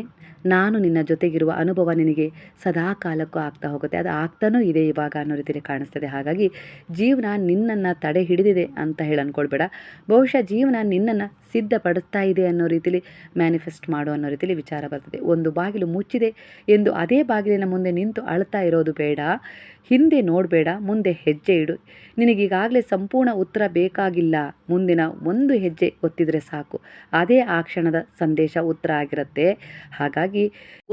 ನಾನು ನಿನ್ನ ಜೊತೆಗಿರುವ ಅನುಭವ ನಿನಗೆ ಸದಾ ಕಾಲಕ್ಕೂ ಆಗ್ತಾ ಹೋಗುತ್ತೆ. ಅದು ಆಗ್ತಾನೂ ಇದೆ ಇವಾಗ ಅನ್ನೋ ರೀತಿಯಲ್ಲಿ ಕಾಣಿಸ್ತದೆ. ಹಾಗಾಗಿ ಜೀವನ ನಿನ್ನನ್ನು ತಡೆ ಹಿಡಿದಿದೆ ಅಂತ ಹೇಳಿ ಅಂದ್ಕೊಳ್ಬೇಡ. ಬಹುಶಃ ಜೀವನ ನಿನ್ನನ್ನು ಸಿದ್ಧಪಡಿಸ್ತಾ ಇದೆ ಅನ್ನೋ ರೀತಿಲಿ ಮ್ಯಾನಿಫೆಸ್ಟ್ ಮಾಡು ಅನ್ನೋ ರೀತಿಲಿ ವಿಚಾರ ಬರ್ತದೆ. ಒಂದು ಬಾಗಿಲು ಮುಚ್ಚಿದೆ ಎಂದು ಅದೇ ಬಾಗಿಲಿನ ಮುಂದೆ ನಿಂತು ಅಳ್ತಾ ಇರೋದು ಬೇಡ. ಹಿಂದೆ ನೋಡಬೇಡ, ಮುಂದೆ ಹೆಜ್ಜೆ ಇಡು. ನಿನಗೀಗಾಗಲೇ ಸಂಪೂರ್ಣ ಉತ್ತರ ಬೇಕಾಗಿಲ್ಲ, ಮುಂದಿನ ಒಂದು ಹೆಜ್ಜೆ ಒತ್ತಿದರೆ ಸಾಕು, ಅದೇ ಆ ಕ್ಷಣದ ಸಂದೇಶ ಉತ್ತರ ಆಗಿರುತ್ತೆ. ಹಾಗಾಗಿ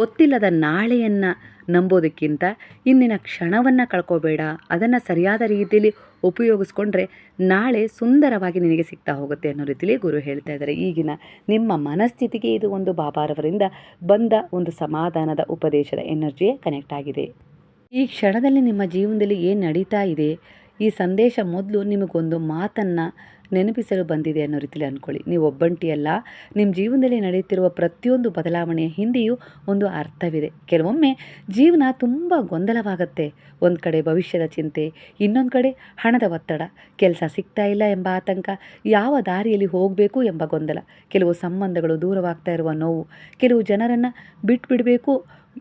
ಗೊತ್ತಿಲ್ಲದ ನಾಳೆಯನ್ನು ನಂಬೋದಕ್ಕಿಂತ ಇಂದಿನ ಕ್ಷಣವನ್ನು ಕಳ್ಕೋಬೇಡ. ಅದನ್ನು ಸರಿಯಾದ ರೀತಿಯಲ್ಲಿ ಉಪಯೋಗಿಸ್ಕೊಂಡ್ರೆ ನಾಳೆ ಸುಂದರವಾಗಿ ನಿನಗೆ ಸಿಗ್ತಾ ಹೋಗುತ್ತೆ ಅನ್ನೋ ರೀತಿಯಲ್ಲಿ ಗುರು ಹೇಳ್ತಾ ಇದ್ದಾರೆ. ಈಗಿನ ನಿಮ್ಮ ಮನಸ್ಥಿತಿಗೆ ಇದು ಒಂದು ಬಾಬಾರವರಿಂದ ಬಂದ ಒಂದು ಸಮಾಧಾನದ ಉಪದೇಶದ ಎನರ್ಜಿಯೇ ಕನೆಕ್ಟ್ ಆಗಿದೆ. ಈ ಕ್ಷಣದಲ್ಲಿ ನಿಮ್ಮ ಜೀವನದಲ್ಲಿ ಏನು ನಡೀತಾ ಇದೆ, ಈ ಸಂದೇಶ ಮೊದಲು ನಿಮಗೊಂದು ಮಾತನ್ನು ನೆನಪಿಸಲು ಬಂದಿದೆ ಅನ್ನೋ ರೀತಿಯಲ್ಲಿ ಅಂದ್ಕೊಳ್ಳಿ. ನೀವು ಒಬ್ಬಂಟಿಯಲ್ಲ, ನಿಮ್ಮ ಜೀವನದಲ್ಲಿ ನಡೆಯುತ್ತಿರುವ ಪ್ರತಿಯೊಂದು ಬದಲಾವಣೆಯ ಹಿಂದೆಯೂ ಒಂದು ಅರ್ಥವಿದೆ. ಕೆಲವೊಮ್ಮೆ ಜೀವನ ತುಂಬ ಗೊಂದಲವಾಗುತ್ತೆ. ಒಂದು ಕಡೆ ಭವಿಷ್ಯದ ಚಿಂತೆ, ಇನ್ನೊಂದು ಕಡೆ ಹಣದ ಒತ್ತಡ, ಕೆಲಸ ಸಿಗ್ತಾ ಇಲ್ಲ ಎಂಬ ಆತಂಕ, ಯಾವ ದಾರಿಯಲ್ಲಿ ಹೋಗಬೇಕು ಎಂಬ ಗೊಂದಲ, ಕೆಲವು ಸಂಬಂಧಗಳು ದೂರವಾಗ್ತಾ ಇರುವ ನೋವು, ಕೆಲವು ಜನರನ್ನು ಬಿಟ್ಬಿಡಬೇಕು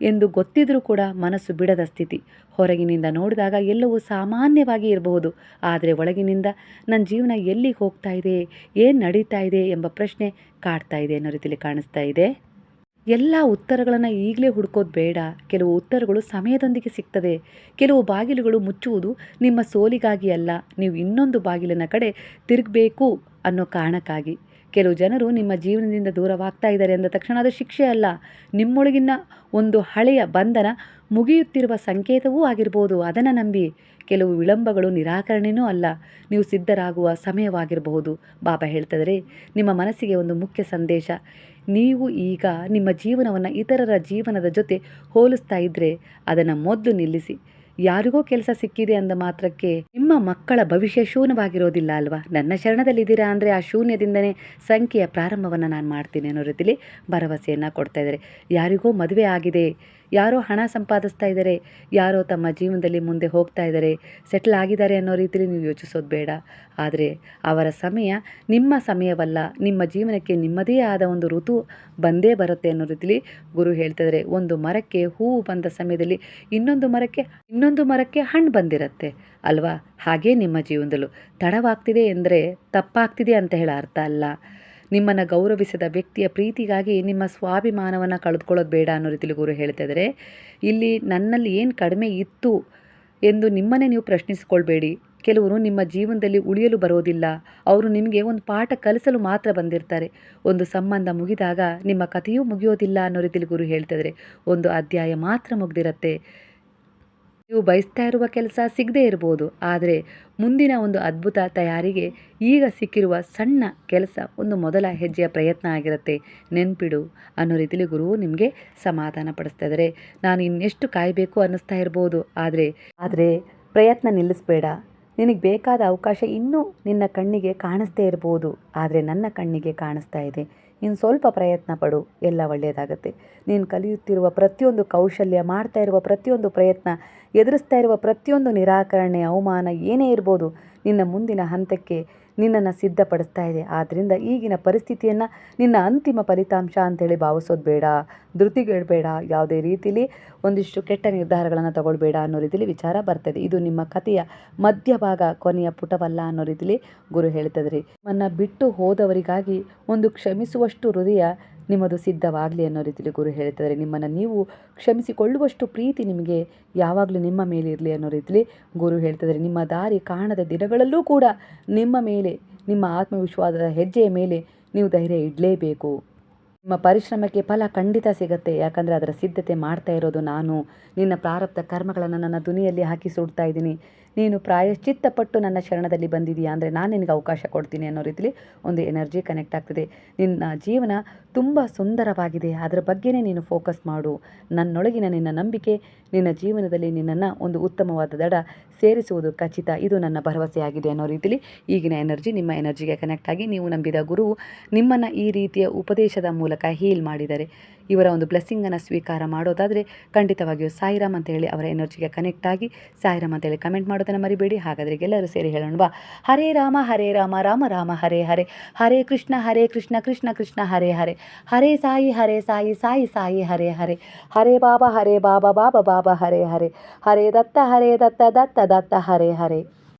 ಎಂದು ಗೊತ್ತಿದ್ರೂ ಕೂಡ ಮನಸ್ಸು ಬಿಡದ ಸ್ಥಿತಿ. ಹೊರಗಿನಿಂದ ನೋಡಿದಾಗ ಎಲ್ಲವೂ ಸಾಮಾನ್ಯವಾಗಿ ಇರಬಹುದು, ಆದರೆ ಒಳಗಿನಿಂದ ನನ್ನ ಜೀವನ ಎಲ್ಲಿಗೆ ಹೋಗ್ತಾ ಇದೆ, ಏನು ನಡೀತಾ ಇದೆ ಎಂಬ ಪ್ರಶ್ನೆ ಕಾಡ್ತಾ ಇದೆ ಅನ್ನೋ ರೀತಿಯಲ್ಲಿ ಕಾಣಿಸ್ತಾ ಇದೆ. ಎಲ್ಲ ಉತ್ತರಗಳನ್ನು ಈಗಲೇ ಹುಡುಕೋದು ಬೇಡ. ಕೆಲವು ಉತ್ತರಗಳು ಸಮಯದೊಂದಿಗೆ ಸಿಗ್ತದೆ. ಕೆಲವು ಬಾಗಿಲುಗಳು ಮುಚ್ಚುವುದು ನಿಮ್ಮ ಸೋಲಿಗಾಗಿ ಅಲ್ಲ, ನೀವು ಇನ್ನೊಂದು ಬಾಗಿಲಿನ ಕಡೆ ತಿರುಗಬೇಕು ಅನ್ನೋ ಕಾರಣಕ್ಕಾಗಿ. ಕೆಲವು ಜನರು ನಿಮ್ಮ ಜೀವನದಿಂದ ದೂರವಾಗ್ತಾ ಇದ್ದಾರೆ ಅಂದ ತಕ್ಷಣ ಅದು ಶಿಕ್ಷೆ ಅಲ್ಲ, ನಿಮ್ಮೊಳಗಿನ ಒಂದು ಹಳೆಯ ಬಂಧನ ಮುಗಿಯುತ್ತಿರುವ ಸಂಕೇತವೂ ಆಗಿರ್ಬೋದು. ಅದನ್ನು ನಂಬಿ. ಕೆಲವು ವಿಳಂಬಗಳು ನಿರಾಕರಣೆಯೂ ಅಲ್ಲ, ನೀವು ಸಿದ್ಧರಾಗುವ ಸಮಯವಾಗಿರಬಹುದು. ಬಾಬಾ ಹೇಳ್ತಿದ್ದಾರೆ, ನಿಮ್ಮ ಮನಸ್ಸಿಗೆ ಒಂದು ಮುಖ್ಯ ಸಂದೇಶ. ನೀವು ಈಗ ನಿಮ್ಮ ಜೀವನವನ್ನು ಇತರರ ಜೀವನದ ಜೊತೆ ಹೋಲಿಸ್ತಾ ಇದ್ದರೆ ಅದನ್ನು ಮೊದಲು ನಿಲ್ಲಿಸಿ. ಯಾರಿಗೋ ಕೆಲಸ ಸಿಕ್ಕಿದೆ ಅಂದ ಮಾತ್ರಕ್ಕೆ ನಿಮ್ಮ ಮಕ್ಕಳ ಭವಿಷ್ಯ ಶೂನ್ಯವಾಗಿರೋದಿಲ್ಲ ಅಲ್ವಾ. ನನ್ನ ಶರಣದಲ್ಲಿದ್ದೀರಾ ಅಂದರೆ ಆ ಶೂನ್ಯದಿಂದನೇ ಸಂಖ್ಯೆಯ ಪ್ರಾರಂಭವನ್ನು ನಾನು ಮಾಡ್ತೀನಿ ಅನ್ನೋ ರೀತಿಲಿ ಭರವಸೆಯನ್ನು ಕೊಡ್ತಾ ಇದ್ದಾರೆ. ಯಾರಿಗೋ ಮದುವೆ ಆಗಿದೆ, ಯಾರೋ ಹಣ ಸಂಪಾದಿಸ್ತಾ ಇದ್ದಾರೆ, ಯಾರೋ ತಮ್ಮ ಜೀವನದಲ್ಲಿ ಮುಂದೆ ಹೋಗ್ತಾ ಇದ್ದಾರೆ, ಸೆಟ್ಲ್ ಆಗಿದ್ದಾರೆ ಅನ್ನೋ ರೀತಿಯಲ್ಲಿ ನೀವು ಯೋಚಿಸೋದು ಬೇಡ. ಆದರೆ ಅವರ ಸಮಯ ನಿಮ್ಮ ಸಮಯವಲ್ಲ. ನಿಮ್ಮ ಜೀವನಕ್ಕೆ ನಿಮ್ಮದೇ ಆದ ಒಂದು ಋತು ಬಂದೇ ಬರುತ್ತೆ ಅನ್ನೋ ರೀತಿಲಿ ಗುರು ಹೇಳ್ತಿದ್ದಾರೆ. ಒಂದು ಮರಕ್ಕೆ ಹೂವು ಬಂದ ಸಮಯದಲ್ಲಿ ಇನ್ನೊಂದು ಮರಕ್ಕೆ ಹಣ್ಣು ಬಂದಿರುತ್ತೆ ಅಲ್ವಾ? ಹಾಗೇ ನಿಮ್ಮ ಜೀವನದಲ್ಲೂ ತಡವಾಗ್ತಿದೆ ಎಂದರೆ ತಪ್ಪಾಗ್ತಿದೆ ಅಂತ ಹೇಳೋ ಅರ್ಥ ಅಲ್ಲ. ನಿಮ್ಮನ್ನು ಗೌರವಿಸಿದ ವ್ಯಕ್ತಿಯ ಪ್ರೀತಿಗಾಗಿ ನಿಮ್ಮ ಸ್ವಾಭಿಮಾನವನ್ನು ಕಳೆದುಕೊಳ್ಳೋದು ಬೇಡ ಅನ್ನೋ ರೀತಿಲಿ ಗುರು ಹೇಳ್ತಾ ಇದ್ದಾರೆ. ಇಲ್ಲಿ ನನ್ನಲ್ಲಿ ಏನು ಕಡಿಮೆ ಇತ್ತು ಎಂದು ನಿಮ್ಮನ್ನೇ ನೀವು ಪ್ರಶ್ನಿಸಿಕೊಳ್ಬೇಡಿ. ಕೆಲವರು ನಿಮ್ಮ ಜೀವನದಲ್ಲಿ ಉಳಿಯಲು ಬರೋದಿಲ್ಲ. ಅವರು ನಿಮಗೆ ಒಂದು ಪಾಠ ಕಲಿಸಲು ಮಾತ್ರ ಬಂದಿರ್ತಾರೆ. ಒಂದು ಸಂಬಂಧ ಮುಗಿದಾಗ ನಿಮ್ಮ ಕಥೆಯೂ ಮುಗಿಯೋದಿಲ್ಲ ಅನ್ನೋ ರೀತಿಲಿ ಗುರು ಹೇಳ್ತಾ ಇದ್ದಾರೆ. ಒಂದು ಅಧ್ಯಾಯ ಮಾತ್ರ ಮುಗ್ದಿರತ್ತೆ. ನೀವು ಬಯಸ್ತಾ ಇರುವ ಕೆಲಸ ಸಿಗದೇ ಇರ್ಬೋದು, ಆದರೆ ಮುಂದಿನ ಒಂದು ಅದ್ಭುತ ತಯಾರಿಗೆ ಈಗ ಸಿಕ್ಕಿರುವ ಸಣ್ಣ ಕೆಲಸ ಒಂದು ಮೊದಲ ಹೆಜ್ಜೆಯ ಪ್ರಯತ್ನ ಆಗಿರುತ್ತೆ. ನೆನ್ಪಿಡು ಅನ್ನೋ ರೀತಿಲಿ ಗುರು ನಿಮಗೆ ಸಮಾಧಾನ ಪಡಿಸ್ತಾ ಇದ್ದಾರೆ. ನಾನು ಇನ್ನೆಷ್ಟು ಕಾಯಬೇಕು ಅನ್ನಿಸ್ತಾ ಇರ್ಬೋದು, ಆದರೆ ಪ್ರಯತ್ನ ನಿಲ್ಲಿಸಬೇಡ. ನಿನಗೆ ಬೇಕಾದ ಅವಕಾಶ ಇನ್ನೂ ನಿನ್ನ ಕಣ್ಣಿಗೆ ಕಾಣಿಸ್ದೇ ಇರ್ಬೋದು, ಆದರೆ ನನ್ನ ಕಣ್ಣಿಗೆ ಕಾಣಿಸ್ತಾ ಇದೆ. ಇನ್ನು ಸ್ವಲ್ಪ ಪ್ರಯತ್ನ ಪಡು, ಎಲ್ಲ ಒಳ್ಳೆಯದಾಗತ್ತೆ. ನೀನು ಕಲಿಯುತ್ತಿರುವ ಪ್ರತಿಯೊಂದು ಕೌಶಲ್ಯ, ಮಾಡ್ತಾ ಇರುವ ಪ್ರತಿಯೊಂದು ಪ್ರಯತ್ನ, ಎದುರಿಸ್ತಾ ಇರುವ ಪ್ರತಿಯೊಂದು ನಿರಾಕರಣೆ, ಅವಮಾನ ಏನೇ ಇರ್ಬೋದು, ನಿನ್ನ ಮುಂದಿನ ಹಂತಕ್ಕೆ ನಿನ್ನನ್ನು ಸಿದ್ಧಪಡಿಸ್ತಾ ಇದೆ. ಆದ್ದರಿಂದ ಈಗಿನ ಪರಿಸ್ಥಿತಿಯನ್ನು ನಿನ್ನ ಅಂತಿಮ ಫಲಿತಾಂಶ ಅಂತೇಳಿ ಭಾವಿಸೋದು ಬೇಡ. ಧೃತಿಗೆಡಬೇಡ. ಯಾವುದೇ ರೀತಿಲಿ ಒಂದಿಷ್ಟು ಕೆಟ್ಟ ನಿರ್ಧಾರಗಳನ್ನು ತಗೊಳ್ಬೇಡ ಅನ್ನೋ ರೀತಿಲಿ ವಿಚಾರ ಬರ್ತದೆ. ಇದು ನಿಮ್ಮ ಕಥೆಯ ಮಧ್ಯಭಾಗ, ಕೊನೆಯ ಪುಟವಲ್ಲ ಅನ್ನೋ ರೀತಿಲಿ ಗುರು ಹೇಳ್ತಿದ್ರಿ. ನಿಮ್ಮನ್ನು ಬಿಟ್ಟು ಹೋದವರಿಗಾಗಿ ಒಂದು ಕ್ಷಮಿಸುವಷ್ಟು ಹೃದಯ ನಿಮ್ಮದು ಸಿದ್ಧವಾಗಲಿ ಅನ್ನೋ ರೀತಿಲಿ ಗುರು ಹೇಳ್ತಿದ್ದಾರೆ. ನಿಮ್ಮನ್ನು ನೀವು ಕ್ಷಮಿಸಿಕೊಳ್ಳುವಷ್ಟು ಪ್ರೀತಿ ನಿಮಗೆ ಯಾವಾಗಲೂ ನಿಮ್ಮ ಮೇಲೆ ಇರಲಿ ಅನ್ನೋ ರೀತಿಲಿ ಗುರು ಹೇಳ್ತಿದ್ದಾರೆ. ನಿಮ್ಮ ದಾರಿ ಕಾಣದ ದಿನಗಳಲ್ಲೂ ಕೂಡ ನಿಮ್ಮ ಮೇಲೆ, ನಿಮ್ಮ ಆತ್ಮವಿಶ್ವಾಸದ ಹೆಜ್ಜೆಯ ಮೇಲೆ ನೀವು ಧೈರ್ಯ ಇಡಲೇಬೇಕು. ನಿಮ್ಮ ಪರಿಶ್ರಮಕ್ಕೆ ಫಲ ಖಂಡಿತ ಸಿಗುತ್ತೆ. ಯಾಕಂದರೆ ಅದರ ಸಿದ್ಧತೆ ಮಾಡ್ತಾ ಇರೋದು ನಾನು. ನಿನ್ನ ಪ್ರಾರಬ್ಧ ಕರ್ಮಗಳನ್ನು ನನ್ನ ದುನಿಯಲ್ಲಿ ಹಾಕಿ ಸುಡ್ತಾ ಇದ್ದೀನಿ. ನೀನು ಪ್ರಾಯಶ್ಚಿತ್ತಪಟ್ಟು ನನ್ನ ಶರಣದಲ್ಲಿ ಬಂದಿದೆಯಾ ಅಂದರೆ ನಾನು ನಿನಗೆ ಅವಕಾಶ ಕೊಡ್ತೀನಿ ಅನ್ನೋ ರೀತಿಲಿ ಒಂದು ಎನರ್ಜಿ ಕನೆಕ್ಟ್ ಆಗ್ತದೆ. ನಿನ್ನ ಜೀವನ ತುಂಬ ಸುಂದರವಾಗಿದೆ, ಅದರ ಬಗ್ಗೆನೇ ನೀನು ಫೋಕಸ್ ಮಾಡು. ನನ್ನೊಳಗಿನ ನಿನ್ನ ನಂಬಿಕೆ ನಿನ್ನ ಜೀವನದಲ್ಲಿ ನಿನ್ನನ್ನು ಒಂದು ಉತ್ತಮವಾದ ದಡ ಸೇರಿಸುವುದು ಖಚಿತ. ಇದು ನನ್ನ ಭರವಸೆಯಾಗಿದೆ ಅನ್ನೋ ರೀತಿಲಿ ಈಗಿನ ಎನರ್ಜಿ ನಿಮ್ಮ ಎನರ್ಜಿಗೆ ಕನೆಕ್ಟ್ ಆಗಿ ನೀವು ನಂಬಿದ ಗುರು ನಿಮ್ಮನ್ನು ಈ ರೀತಿಯ ಉಪದೇಶದ ಮೂಲಕ ಹೀಲ್ ಮಾಡಿದ್ದಾರೆ. ಇವರ ಒಂದು ಬ್ಲೆಸ್ಸಿಂಗನ್ನು ಸ್ವೀಕಾರ ಮಾಡೋದಾದರೆ ಖಂಡಿತವಾಗಿಯೂ ಸಾಯಿರಾಮ್ ಅಂತ ಹೇಳಿ ಅವರ ಎನರ್ಜಿಗೆ ಕನೆಕ್ಟ್ ಆಗಿ ಸಾಯಿರಾಮ್ ಅಂತೇಳಿ ಕಮೆಂಟ್ ಮಾಡೋದನ್ನು ಮರಿಬೇಡಿ. ಹಾಗಾದರೆ ಎಲ್ಲರೂ ಸೇರಿ ಹೇಳೋಣವಾ? ಹರೇ ರಾಮ ರಾಮ ರಾಮ ಹರೇ ಹರೇ, ಹರೇ ಕೃಷ್ಣ ಕೃಷ್ಣ ಕೃಷ್ಣ ಹರೇ ಹರೇ, ಹರೇ ಸಾಯಿ ಸಾಯಿ ಸಾಯಿ ಹರೇ ಹರೇ, ಹರೇ ಬಾಬಾ ಬಾಬಾ ಬಾಬಾ ಹರೇ ಹರೇ, ಹರೇ ದತ್ತ ದತ್ತ ದತ್ತ ಹರೇ ಹರೇ.